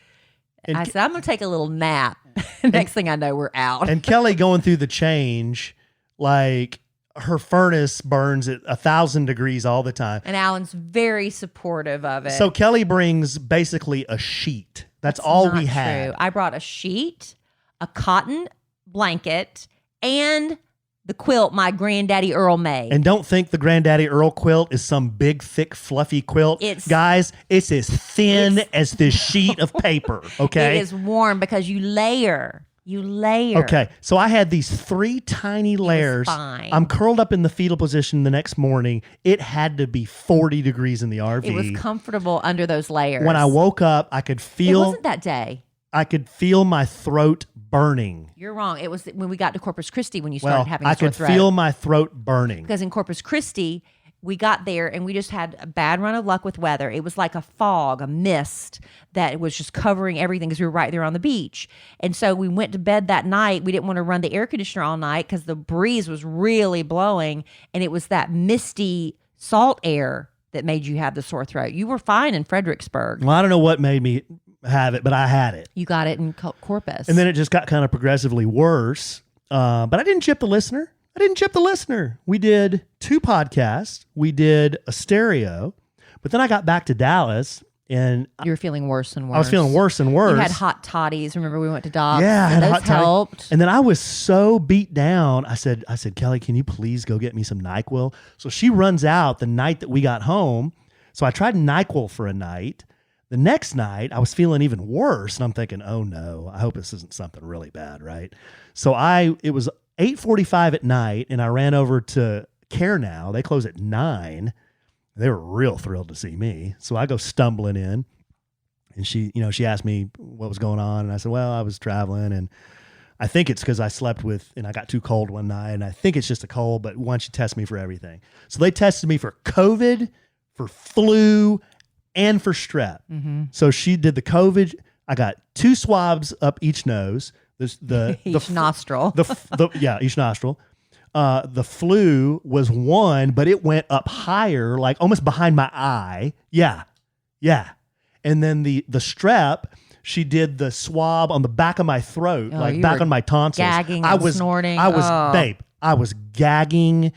And I said, I'm going to take a little nap. Next thing I know, we're out. And Kellie going through the change, like her furnace burns at 1,000 degrees all the time. And Alan's very supportive of it. So Kellie brings basically a sheet. That's all we had. True. I brought a sheet, a cotton blanket, and the quilt my granddaddy Earl made. And don't think the granddaddy Earl quilt is some big, thick, fluffy quilt. Guys, it's as thin as this sheet of paper, okay? It is warm because you layer. Okay, so I had these 3 tiny layers. Fine. I'm curled up in the fetal position the next morning. It had to be 40 degrees in the RV. It was comfortable under those layers. When I woke up, I could feel... It wasn't that day. I could feel my throat burning. You're wrong. It was when we got to Corpus Christi when you started having a sore throat. I could feel my throat burning. Because in Corpus Christi, we got there and we just had a bad run of luck with weather. It was like a fog, a mist that was just covering everything because we were right there on the beach. And so we went to bed that night. We didn't want to run the air conditioner all night because the breeze was really blowing. And it was that misty salt air that made you have the sore throat. You were fine in Fredericksburg. Well, I don't know what made me have it, but I had it. You got it in Corpus. And then it just got kind of progressively worse. But I didn't chip the listener. We did 2 podcasts. We did a stereo. But then I got back to Dallas and you were feeling worse and worse. I was feeling worse and worse. You had hot toddies. Remember we went to Docs? Yeah, I had hot helped. toddies. And then I was so beat down. I said, Kellie, can you please go get me some NyQuil? So she runs out the night that we got home. So I tried NyQuil for a night. The next night, I was feeling even worse, and I'm thinking, oh no, I hope this isn't something really bad, right? So it was 8:45 at night, and I ran over to Care Now. They close at 9. They were real thrilled to see me. So I go stumbling in, and she asked me what was going on, and I said, well, I was traveling, and I think it's because I slept with, and I got too cold one night, and I think it's just a cold, but why don't you test me for everything? So they tested me for COVID, for flu, and for strep. Mm-hmm. So she did the COVID. I got 2 swabs up each nose. Each nostril. Each nostril. The flu was 1, but it went up higher, like almost behind my eye. Yeah. And then the strep, she did the swab on the back of my throat, like back on my tonsils. Gagging and snorting. I was gagging,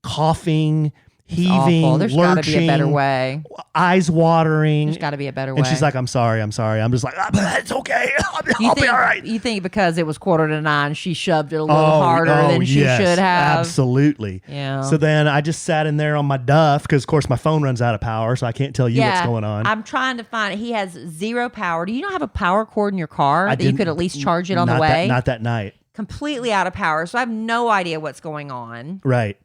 coughing, heaving, awful. There's got to be a better lurching, way. eyes watering. There's got to be a better way. And she's like, I'm sorry. I'm just like, it's okay. I'll be all right. You think because it was 8:45, she shoved it a little harder than she yes, should have? Absolutely. Yeah. So then I just sat in there on my duff because, of course, my phone runs out of power, so I can't tell you what's going on. I'm trying to find it. He has 0 power. Do you not have a power cord in your car that you could at least charge it on the way? Not that night. Completely out of power. So I have no idea what's going on. Right.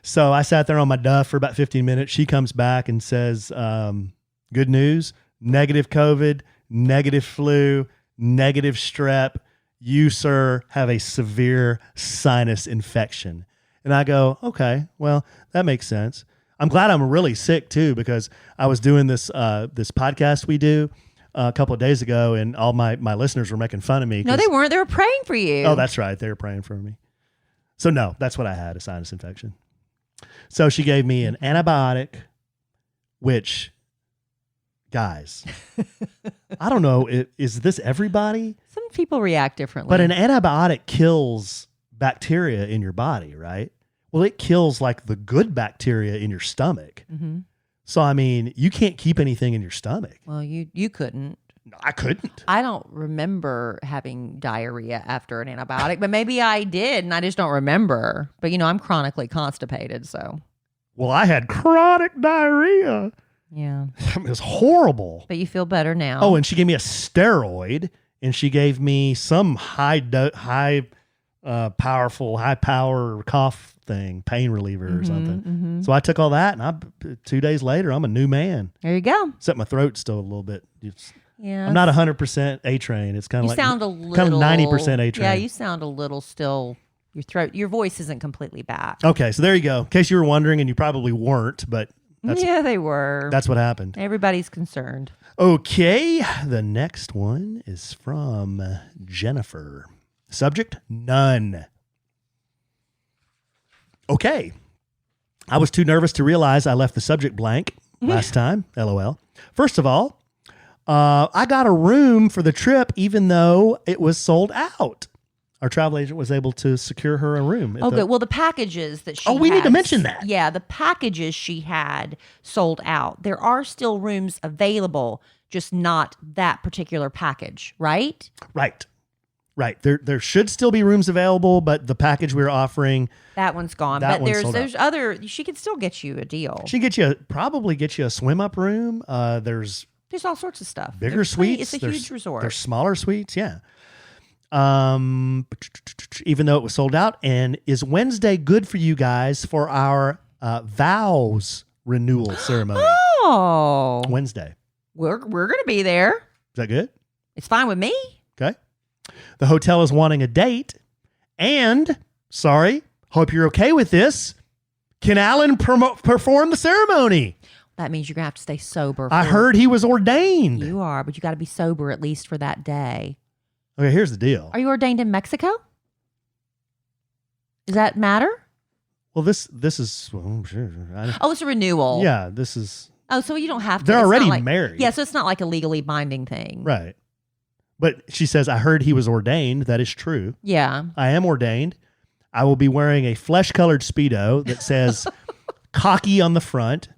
So I sat there on my duff for about 15 minutes. She comes back and says, good news, negative COVID, negative flu, negative strep. You, sir, have a severe sinus infection. And I go, okay, well, that makes sense. I'm glad I'm really sick too, because I was doing this podcast we do a couple of days ago, and all my listeners were making fun of me. No, they weren't. They were praying for you. Oh, that's right. They were praying for me. So no, that's what I had, a sinus infection. So she gave me an antibiotic, which, guys, I don't know, is this everybody? Some people react differently. But an antibiotic kills bacteria in your body, right? Well, it kills like the good bacteria in your stomach. Mm-hmm. So, I mean, you can't keep anything in your stomach. Well, you couldn't. No, I couldn't. I don't remember having diarrhea after an antibiotic, but maybe I did, and I just don't remember. But, I'm chronically constipated, so. Well, I had chronic diarrhea. Yeah. It was horrible. But you feel better now. Oh, and she gave me a steroid, and she gave me some high power cough thing, pain reliever or something. Mm-hmm. So I took all that, and 2 days later, I'm a new man. There you go. Except my throat's still a little bit. Yeah. I'm not 100% A-train. It's kind of like sound a little, kind of 90% A-train. Yeah, you sound a little still. Your voice isn't completely back. Okay, so there you go. In case you were wondering, and you probably weren't, but they were. That's what happened. Everybody's concerned. Okay, the next one is from Jennifer. Subject, none. Okay. I was too nervous to realize I left the subject blank last time. LOL. First of all, I got a room for the trip even though it was sold out. Our travel agent was able to secure her a room. Oh, good. Well, the packages that she we need to mention that. Yeah, the packages she had sold out. There are still rooms available, just not that particular package, right? Right. There should still be rooms available, but the package we were offering, that one's gone. That but one's sold there's other. She could still get you a deal. she can probably get you a swim up room. There's all sorts of stuff. bigger suites. It's a huge resort. There's smaller suites. Yeah. Even though it was sold out. And is Wednesday good for you guys for our vows renewal ceremony? Oh, Wednesday. We're gonna be there. Is that good? It's fine with me. Okay. The hotel is wanting a date. And, sorry, hope you're okay with this. Can Alan perform the ceremony? That means you're gonna have to stay sober. I heard he was ordained. You are, but you got to be sober at least for that day. Okay, here's the deal. Are you ordained in Mexico? Does that matter? Well, this is sure. It's a renewal. Yeah, this is. Oh, so you don't have to. They're it's already not like, married. Yeah, so it's not like a legally binding thing. Right. But she says, I heard he was ordained. That is true. Yeah. I am ordained. I will be wearing a flesh-colored Speedo that says cocky on the front. It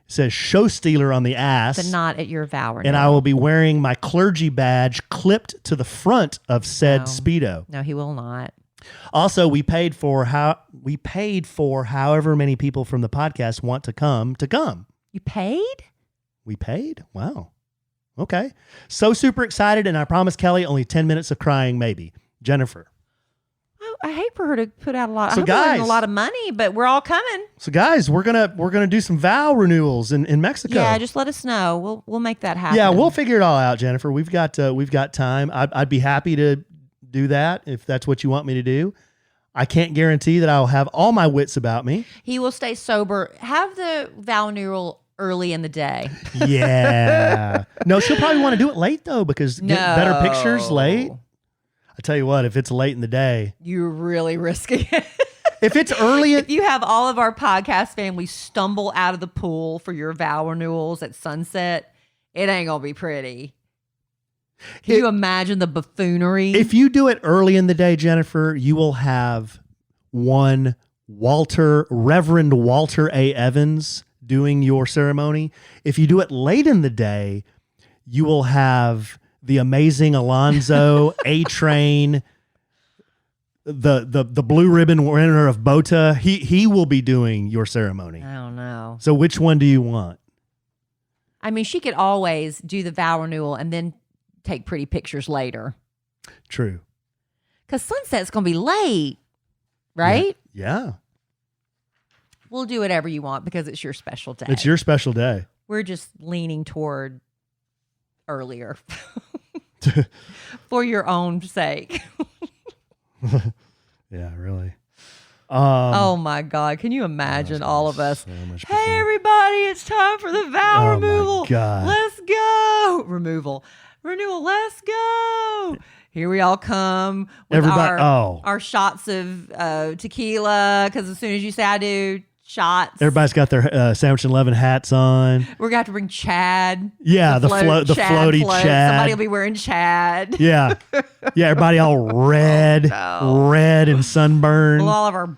says show stealer on the ass. But not at your vow renewal. And I will be wearing my clergy badge clipped to the front of said Speedo. No, he will not. Also, we paid for however many people from the podcast want to come. You paid? We paid? Wow. Okay. So super excited, and I promise Kelly only 10 minutes of crying, maybe. Jennifer. Oh, I hate for her to put out a lot. So I hope guys, it wasn't a lot of money, but we're all coming. So guys, we're gonna do some vow renewals in Mexico. Yeah, just let us know. We'll make that happen. Yeah, we'll figure it all out, Jennifer. We've got time. I'd be happy to do that if that's what you want me to do. I can't guarantee that I'll have all my wits about me. He will stay sober. Have the vow renewal early in the day. Yeah. No, she'll probably want to do it late though, because getting better pictures late. I tell you what, if it's late in the day, you're really risking it. If it's early, if you have all of our podcast family stumble out of the pool for your vow renewals at sunset, it ain't gonna be pretty. Can you imagine the buffoonery? If you do it early in the day, Jennifer, you will have one Reverend Walter A. Evans doing your ceremony. If you do it late in the day, you will have the amazing Alonzo, A-Train, the blue ribbon winner of Bota. He will be doing your ceremony. I don't know. So which one do you want? I mean, she could always do the vow renewal and then take pretty pictures later. True. Because sunset's going to be late, right? Yeah. We'll do whatever you want because it's your special day. It's your special day. We're just leaning toward earlier for your own sake. Yeah, really. Oh my God. Can you imagine all of us? So much Hey, before. everybody, it's time for the vow Oh, my removal. God. Let's go. Renewal, let's go. Here we all come with Everybody- our shots of tequila. Because as soon as you say I do, shots. Everybody's got their Sandwich and Eleven hats on. We're going to have to bring Chad. Yeah, the floaty float. Chad. Somebody will be wearing Chad. Yeah. Yeah, everybody all red, red and sunburned. With all of our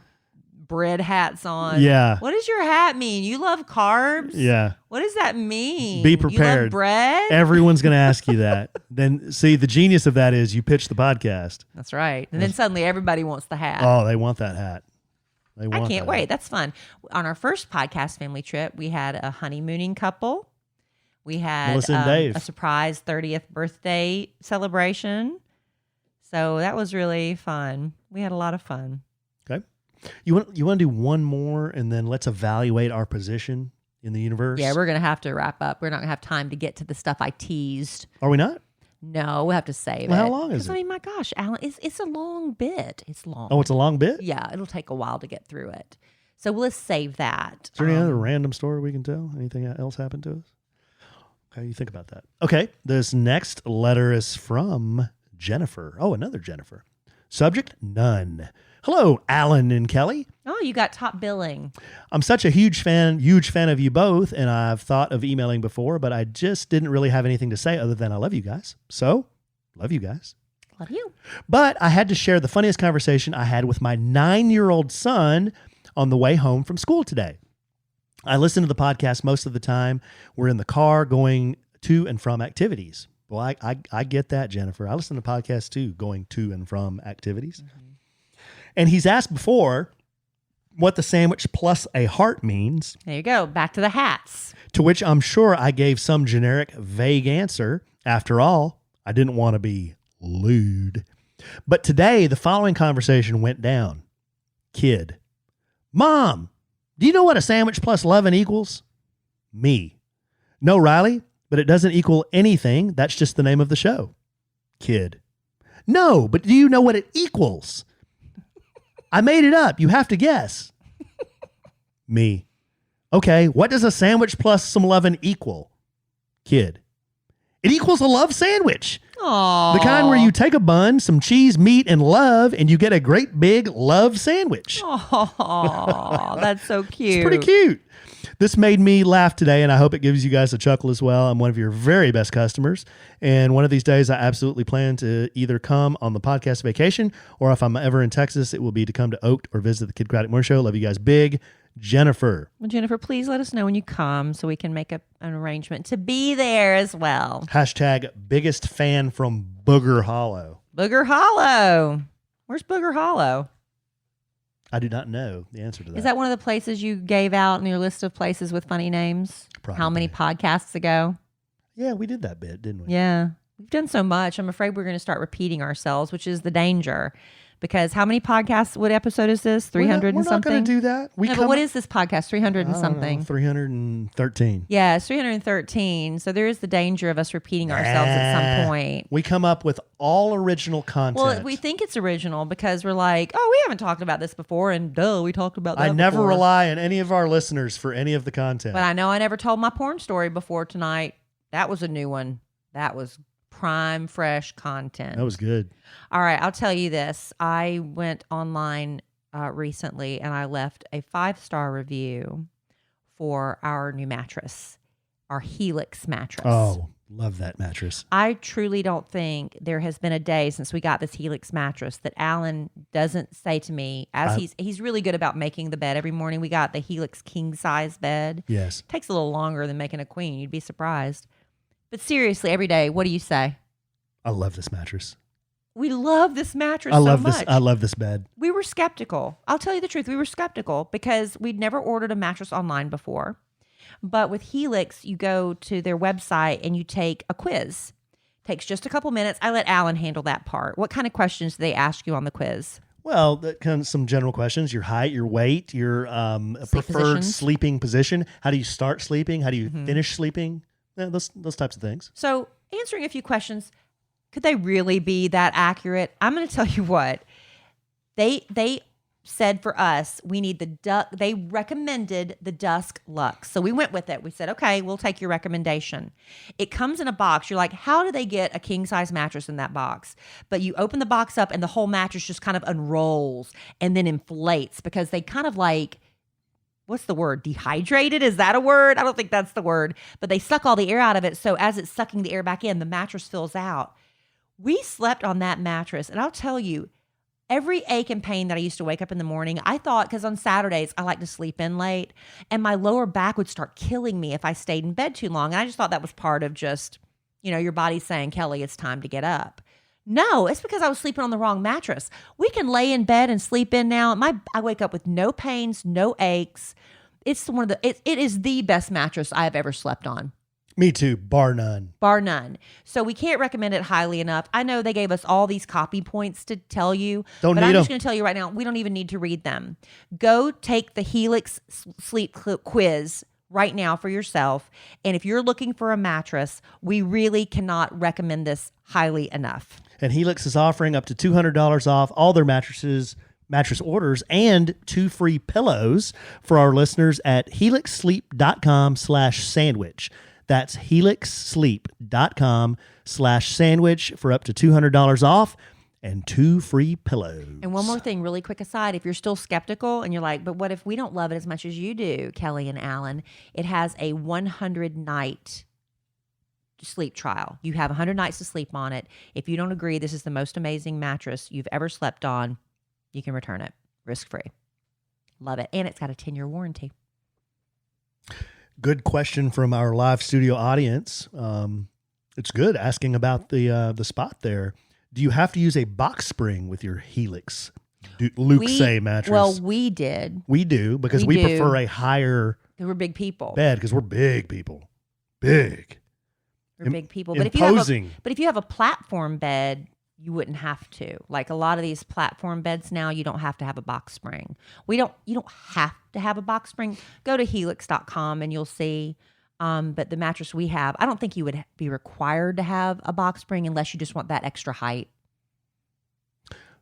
bread hats on. Yeah. What does your hat mean? You love carbs? Yeah. What does that mean? Be You prepared. love bread? Everyone's going to ask you that. Then, see, the genius of that is you pitch the podcast. That's right. And then suddenly everybody wants the hat. Oh, they want that hat. They want I can't that wait. hat. That's fun. On our first podcast family trip, we had a honeymooning couple. We had Melissa and Dave. a surprise 30th birthday celebration. So that was really fun. We had a lot of fun. Okay. You want to do one more and then let's evaluate our position in the universe? Yeah, we're going to have to wrap up. We're not going to have time to get to the stuff I teased. Are we not? No, we'll have to save Well, it. how long is 'Cause, it? I mean, my gosh, Alan, it's a long bit. It's long. Oh, it's a long bit? Yeah, it'll take a while to get through it. So let's save that. Is there any other random story we can tell? Anything else happened to us? Okay, you think about that. Okay, this next letter is from Jennifer. Oh, another Jennifer. Subject, none. Hello, Alan and Kelly. Oh, you got top billing. I'm such a huge fan of you both, and I've thought of emailing before, but I just didn't really have anything to say other than I love you guys. So, love you guys. Love you. But I had to share the funniest conversation I had with my 9-year-old son on the way home from school today. I listen to the podcast most of the time. We're in the car going to and from activities. Well, I get that, Jennifer. I listen to podcasts too, going to and from activities. Mm-hmm. And he's asked before what the sandwich plus a heart means, There you go. Back to the hats. to which I'm sure I gave some generic, vague answer. After all, I didn't want to be lewd. But today, the following conversation went down. Kid: Mom, do you know what a sandwich plus 11 equals? Me: No, Riley, but it doesn't equal anything. That's just the name of the show. Kid: No, but do you know what it equals? I made it up. You have to guess. Me: Okay, what does a sandwich plus some 11 equal? Kid: It equals a love sandwich. Aww. The kind where you take a bun, some cheese, meat, and love, and you get a great big love sandwich. Aw, that's so cute. It's pretty cute. This made me laugh today, and I hope it gives you guys a chuckle as well. I'm one of your very best customers, and one of these days I absolutely plan to either come on the podcast vacation, or if I'm ever in Texas, it will be to come to Oaked or visit the Kid Craddock Morning Show. Love you guys big. Jennifer. Well, Jennifer, please let us know when you come so we can make an arrangement to be there as well. Hashtag biggest fan from Booger Hollow. Booger Hollow. Where's Booger Hollow? I do not know the answer to that. Is that one of the places you gave out in your list of places with funny names? Probably. How many podcasts ago? Yeah, we did that bit, didn't we? Yeah. We've done so much. I'm afraid we're going to start repeating ourselves, which is the danger. Because how many podcasts, what episode is this? 300 and something? We're not going to do that. No, but what is this podcast? 300 and something? 313. Yeah, it's 313. So there is the danger of us repeating ourselves at some point. We come up with all original content. Well, we think it's original because we're like, oh, we haven't talked about this before. And duh, we talked about that I never before. rely on any of our listeners for any of the content. But I know I never told my porn story before tonight. That was a new one. That was prime, fresh content. That was good. All right, I'll tell you this. I went online recently and I left a 5-star review for our new mattress, our Helix mattress. Oh, Love that mattress. I truly don't think there has been a day since we got this Helix mattress that Alan doesn't say to me, he's really good about making the bed every morning. We got the Helix king size bed. Yes. Takes a little longer than making a queen. You'd be surprised. But seriously, every day, what do you say? I love this mattress. We love this mattress I love so this. much. I love this bed. We were skeptical. I'll tell you the truth. We were skeptical because we'd never ordered a mattress online before. But with Helix, you go to their website and you take a quiz. Takes just a couple minutes. I let Alan handle that part. What kind of questions do they ask you on the quiz? Well, that kind of some general questions: your height, your weight, your preferred positions. sleeping position. How do you start sleeping? How do you finish sleeping? Yeah, those types of things. So answering a few questions, could they really be that accurate? I'm going to tell you what. They said for us, we need they recommended the Dusk Luxe. So we went with it. We said, okay, we'll take your recommendation. It comes in a box. You're like, how do they get a king size mattress in that box? But you open the box up and the whole mattress just kind of unrolls and then inflates because they kind of like, what's the word? Dehydrated? Is that a word? I don't think that's the word. But they suck all the air out of it. So as it's sucking the air back in, the mattress fills out. We slept on that mattress. And I'll tell you, every ache and pain that I used to wake up in the morning, I thought, because on Saturdays, I like to sleep in late, and my lower back would start killing me if I stayed in bed too long. And I just thought that was part of just, your body saying, Kelly, it's time to get up. No, it's because I was sleeping on the wrong mattress. We can lay in bed and sleep in now. I wake up with no pains, no aches. It's it is the best mattress I have ever slept on. Me too, bar none. Bar none. So we can't recommend it highly enough. I know they gave us all these copy points to tell you, but I'm just going to tell you right now, we don't even need to read them. Go take the Helix Sleep quiz right now for yourself. And if you're looking for a mattress, we really cannot recommend this highly enough. And Helix is offering up to $200 off all their mattress orders and 2 free pillows for our listeners at helixsleep.com/sandwich. That's helixsleep.com/sandwich for up to $200 off and 2 free pillows. And one more thing, really quick aside, if you're still skeptical and you're like, but what if we don't love it as much as you do, Kelly and Alan? It has a 100-night sleep trial. You have 100 nights to sleep on it. If you don't agree this is the most amazing mattress you've ever slept on, you can return it risk-free. Love it. And it's got a 10-year warranty. Good question from our live studio audience. It's good asking about the spot there. Do you have to use a box spring with your Helix Luxe mattress? Well, we did. We do because we prefer a higher because we're big people. bed because we're big people. Big. We're big people. Imposing. But if you have a platform bed, you wouldn't have to. Like a lot of these platform beds now, you don't have to have a box spring. You don't have to have a box spring. Go to helix.com and you'll see. But the mattress we have, I don't think you would be required to have a box spring unless you just want that extra height.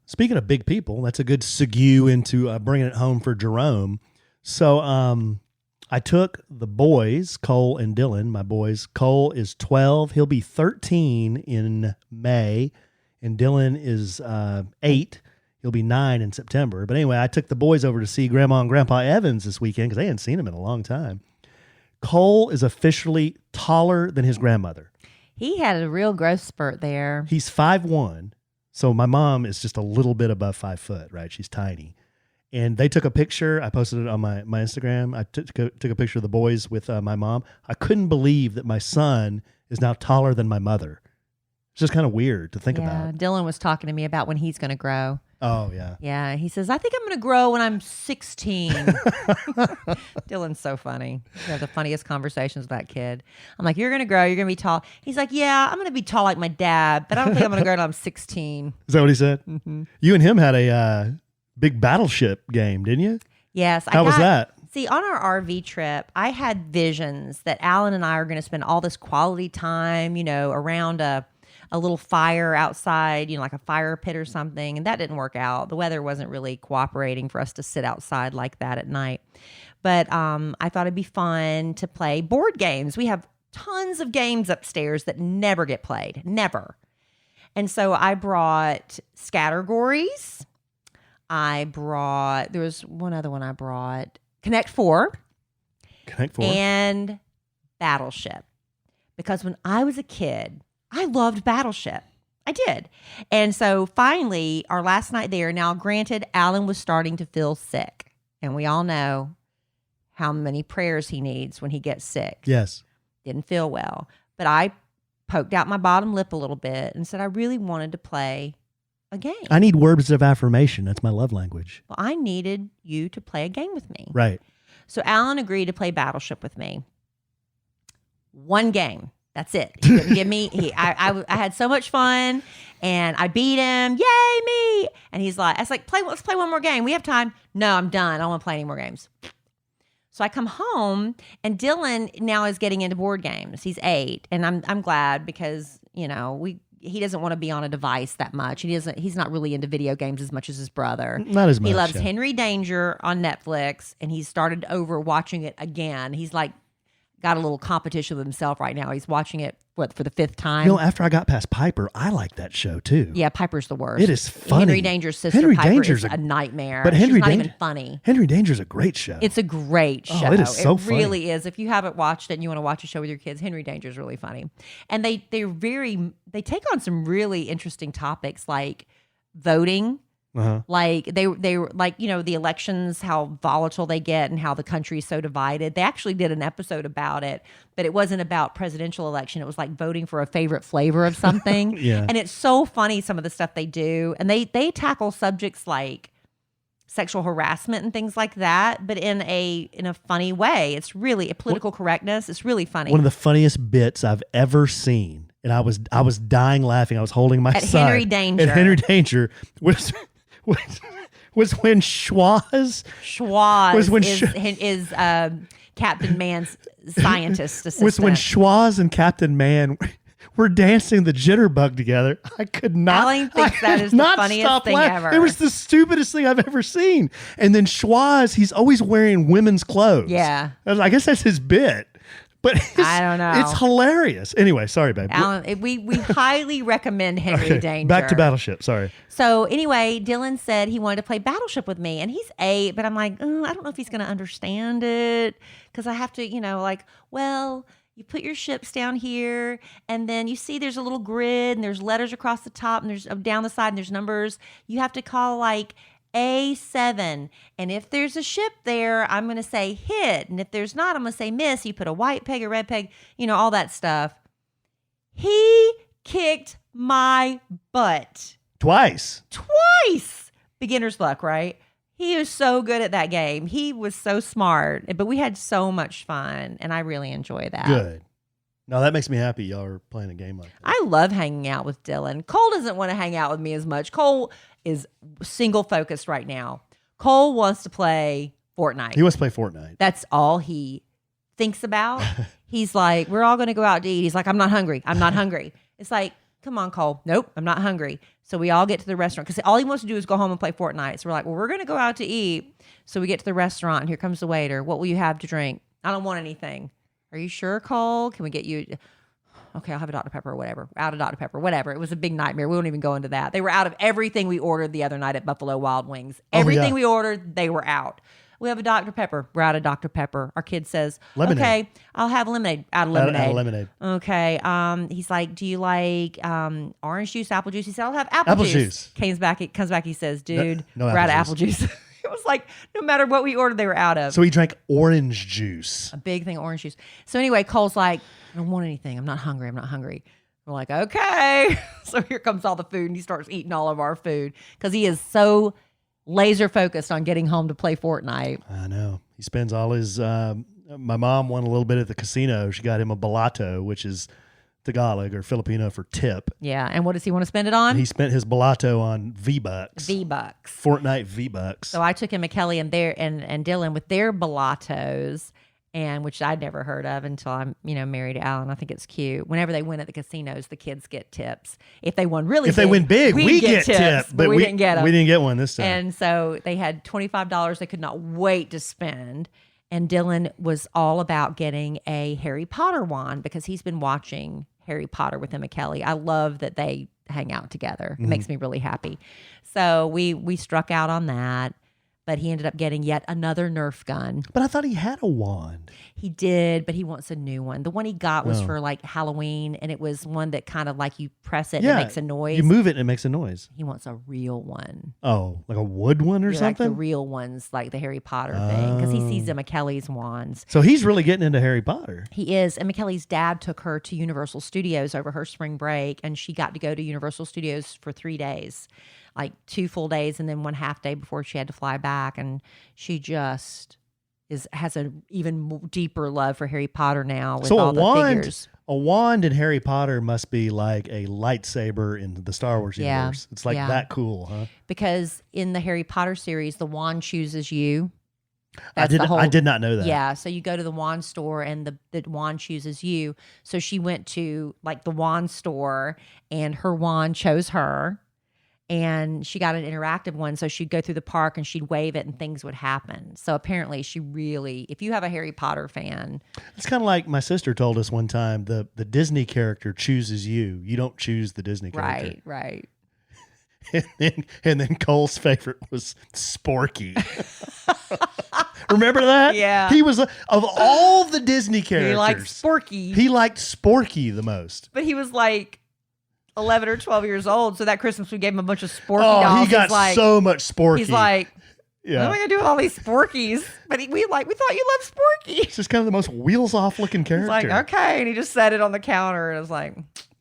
Speaking of big people, that's a good segue into bringing it home for Jerome. So I took the boys, Cole and Dylan, my boys. Cole is 12. He'll be 13 in May. And Dylan is 8. He'll be 9 in September. But anyway, I took the boys over to see Grandma and Grandpa Evans this weekend because they hadn't seen him in a long time. Cole is officially taller than his grandmother. He had a real growth spurt there. He's 5'1". So my mom is just a little bit above 5 foot, right? She's tiny. And they took a picture. I posted it on my Instagram. I took a picture of the boys with my mom. I couldn't believe that my son is now taller than my mother. It's just kind of weird to think about. Dylan was talking to me about when he's going to grow. Oh, yeah. Yeah, he says, I think I'm going to grow when I'm 16. Dylan's so funny. We have the funniest conversations with that kid. I'm like, you're going to grow. You're going to be tall. He's like, yeah, I'm going to be tall like my dad, but I don't think I'm going to grow until I'm 16. Is that what he said? Mm-hmm. You and him had a big battleship game, didn't you? Yes. How was that? See, on our RV trip, I had visions that Alan and I are going to spend all this quality time, around a little fire outside, like a fire pit or something. And that didn't work out. The weather wasn't really cooperating for us to sit outside like that at night. But I thought it'd be fun to play board games. We have tons of games upstairs that never get played. Never. And so I brought Scattergories. There was one other one I brought. Connect 4. Connect 4. And Battleship. because when I was a kid, I loved Battleship. I did. And so finally, our last night there, now granted, Alan was starting to feel sick. And we all know how many prayers he needs when he gets sick. Yes. Didn't feel well. But I poked out my bottom lip a little bit and said I really wanted to play a game. I need words of affirmation. That's my love language. Well, I needed you to play a game with me. Right. So Alan agreed to play Battleship with me. One game. That's it. He couldn't give me. I had so much fun, and I beat him. Yay, me! And he's like, I was like, let's play one more game. We have time. No, I'm done. I don't want to play any more games. So I come home, and Dylan now is getting into board games. He's 8, and I'm glad because he doesn't want to be on a device that much. He's not really into video games as much as his brother. Not as much. He loves Henry Danger on Netflix, and he started over watching it again. He's like got a little competition with himself right now. He's watching it for the 5th time. After I got past Piper, I like that show too. Yeah, Piper's the worst. It is funny. Henry Danger's sister Piper is a nightmare. But She's not even funny. Henry Danger's a great show. It's a great show. Oh, it is so funny. It really is. If you haven't watched it and you want to watch a show with your kids, Henry Danger's really funny. And they take on some really interesting topics like voting. Uh-huh. Like they like, the elections, how volatile they get and how the country's so divided. They actually did an episode about it, but it wasn't about presidential election. It was like voting for a favorite flavor of something. Yeah. And it's so funny, some of the stuff they do. And they tackle subjects like sexual harassment and things like that, but in a funny way. It's really a political correctness. It's really funny. One of the funniest bits I've ever seen, and I was dying laughing. I was holding my At side. Henry Danger. At Henry Danger was when Schwoz is Captain Man's scientist assistant. Was when Schwoz and Captain Man were dancing the jitterbug together. I could not. Alan thinks that is the funniest thing ever. It was the stupidest thing I've ever seen. And then Schwoz, he's always wearing women's clothes. Yeah. I guess that's his bit. But I don't know. It's hilarious. Anyway, sorry, babe. Alan, we highly recommend Henry Danger. Back to Battleship. Sorry. So anyway, Dylan said he wanted to play Battleship with me, and he's 8, but I'm like, I don't know if he's going to understand it because I have to, you put your ships down here, and then you see there's a little grid, and there's letters across the top, and there's down the side, and there's numbers. You have to call like A7, and if there's a ship there, I'm going to say hit, and if there's not, I'm going to say miss. You put a white peg, a red peg, all that stuff. He kicked my butt. Twice. Beginner's luck, right? He was so good at that game. He was so smart, but we had so much fun, and I really enjoy that. Good. No, that makes me happy y'all are playing a game like that. I love hanging out with Dylan. Cole doesn't want to hang out with me as much. Cole is single focused right now. Cole wants to play Fortnite. He wants to play Fortnite. That's all he thinks about. He's like, we're all going to go out to eat. He's like, I'm not hungry. It's like, come on, Cole. Nope, I'm not hungry. So we all get to the restaurant because all he wants to do is go home and play Fortnite. So we're like, well, we're going to go out to eat. So we get to the restaurant, and here comes the waiter. What will you have to drink? I don't want anything. Are you sure, Cole? Can we get you? Okay, I'll have a Dr. Pepper or whatever. Out of Dr. Pepper, whatever. It was a big nightmare. We won't even go into that. They were out of everything we ordered the other night at Buffalo Wild Wings. Everything we ordered, they were out. We have a Dr. Pepper. We're out of Dr. Pepper. Our kid says, lemonade. Okay, I'll have lemonade. Out of lemonade. Out of lemonade. Okay. He's like, do you like orange juice, apple juice? He said, I'll have apple juice. Comes back. He says, dude, no we're out of apple juice. It was like, no matter what we ordered, they were out of. So he drank orange juice. A big thing of orange juice. So anyway, Cole's like, I don't want anything. I'm not hungry. We're like, okay. So here comes all the food, and he starts eating all of our food because he is so laser focused on getting home to play Fortnite. I know. He spends all his, my mom won a little bit at the casino. She got him a balato, which is Tagalog or Filipino for tip. Yeah. And what does he want to spend it on? He spent his balato on V-Bucks. V-Bucks. Fortnite V-Bucks. So I took him and Kellie and Dylan with their balatos, and which I'd never heard of until I'm, married to Alan. I think it's cute. Whenever they win at the casinos, the kids get tips. If they won really big, they win big, we get tips. But we didn't get them. We didn't get one this time. And so they had $25 they could not wait to spend. And Dylan was all about getting a Harry Potter wand because he's been watching Harry Potter with him and Kellie. I love that they hang out together. It makes me really happy. So we struck out on that. But he ended up getting yet another Nerf gun. But I thought he had a wand. He did, but he wants a new one. The one he got was Oh. for like Halloween, and it was one that kind of like you press it and Yeah, it makes a noise. You move it and it makes a noise. He wants a real one. Oh, like a wood one or Yeah, like the something? real ones, like the Harry Potter thing, because he sees them at Kelly's wands. So he's really getting into Harry Potter. He is. And McKelly's dad took her to Universal Studios over her spring break, and she got to go to Universal Studios for 3 days, like 2 full days and then 1 half day before she had to fly back. And she just has an even deeper love for Harry Potter now with So all the figures. a wand in Harry Potter must be like a lightsaber in the Star Wars Yeah, universe. It's like yeah. that cool, huh? Because in the Harry Potter series, the wand chooses you. I did not know that. Yeah, so you go to the wand store and the wand chooses you. So she went to like the wand store and her wand chose her, and she got an interactive one. So she'd go through the park and she'd wave it and things would happen. So apparently she really, if you have a Harry Potter fan. It's kind of like my sister told us one time, the Disney character chooses you. You don't choose the Disney character. Right. And then Cole's favorite was Sporky. Remember that? Yeah. He was, of all the Disney characters, He liked Sporky. he liked Sporky the most. But he was like 11 or 12 years old. So that Christmas we gave him a bunch of Sporky Oh, dolls. he got He's like, so much Sporky. He's like, yeah. what am I gonna do with all these Sporkies? But we thought you loved Sporky. It's just kind of the most wheels off looking character. It's like, okay. And he just set it on the counter and it was like,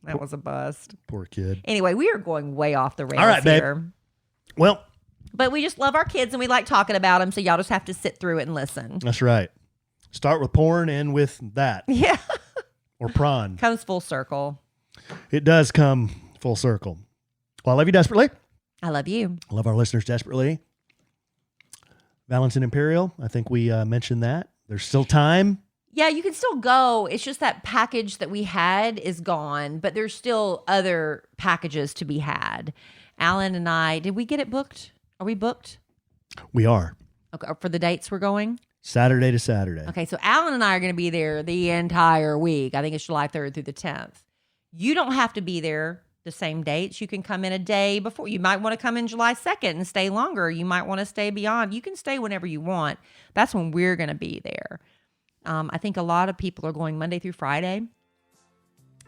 that was a bust. Poor kid. Anyway, we are going way off the rails All right, babe. here. Well, But we just love our kids and we like talking about them. So y'all just have to sit through it and listen. that's right. Start with porn and with that. Yeah. Or prawn. Comes full circle. It does come full circle. Well, I love you desperately. I love you. I love our listeners desperately. Valentin Imperial, I think we mentioned that. There's still time. Yeah, you can still go. It's just that package that we had is gone, but there's still other packages to be had. Alan and I, did we get it booked? Are we booked? We are. Okay, for the dates we're going? Saturday to Saturday. Okay, so Alan and I are going to be there the entire week. I think it's July 3rd through the 10th. You don't have to be there the same dates. You can come in a day before. You might want to come in July 2nd and stay longer. You might want to stay beyond. You can stay whenever you want. That's when we're going to be there. I think a lot of people are going Monday through Friday,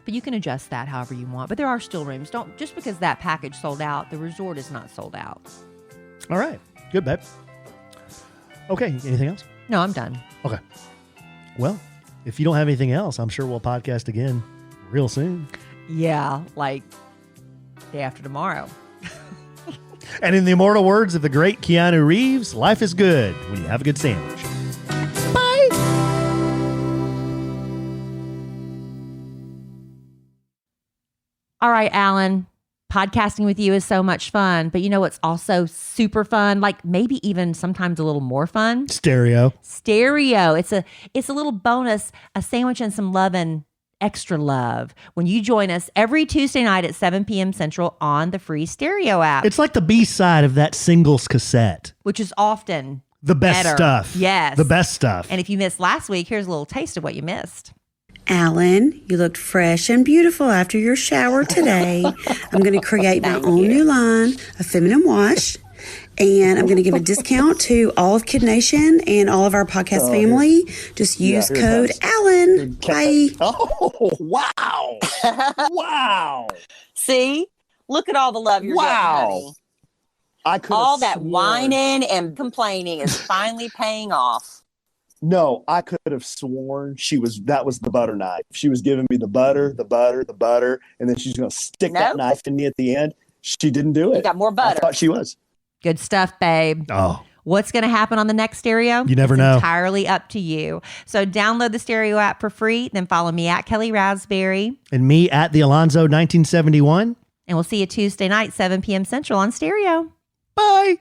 but you can adjust that however you want. But there are still rooms. Don't just because that package sold out, the resort is not sold out. All right. Good, babe. Okay. Anything else? No, I'm done. Okay. Well, if you don't have anything else, I'm sure we'll podcast again real soon. Yeah, like day after tomorrow. And in the immortal words of the great Keanu Reeves, life is good when you have a good sandwich. Bye. All right, Alan, podcasting with you is so much fun, but you know what's also super fun? Like maybe even sometimes a little more fun? Stereo. Stereo. It's a little bonus, a sandwich and some love and extra love when you join us every Tuesday night at 7 p.m. Central on the free Stereo app, It's like the B-side of that singles cassette. which is often The best better. stuff. Yes. The best stuff. And if you missed last week, here's a little taste of what you missed. Alan, you looked fresh and beautiful after your shower today. I'm going to create my own new line of feminine wash, and I'm going to give a discount to all of Kid Nation and all of our podcast family. Just use here it code comes. Alan. Bye. Oh, wow. Wow. See? Look at all the love you're getting, honey. I could All that whining and complaining is finally paying off. No, I could have sworn that was the butter knife. She was giving me the butter, and then she's going to stick that Nope. knife in me at the end. She didn't do it. You got more I butter. thought she was. Good stuff, babe. Oh, What's going to happen on the next Stereo? You never It's know. entirely up to you. So download the Stereo app for free. Then follow me at Kelly Raspberry. and me at the Alonzo 1971. And we'll see you Tuesday night, 7 p.m. Central on Stereo. Bye.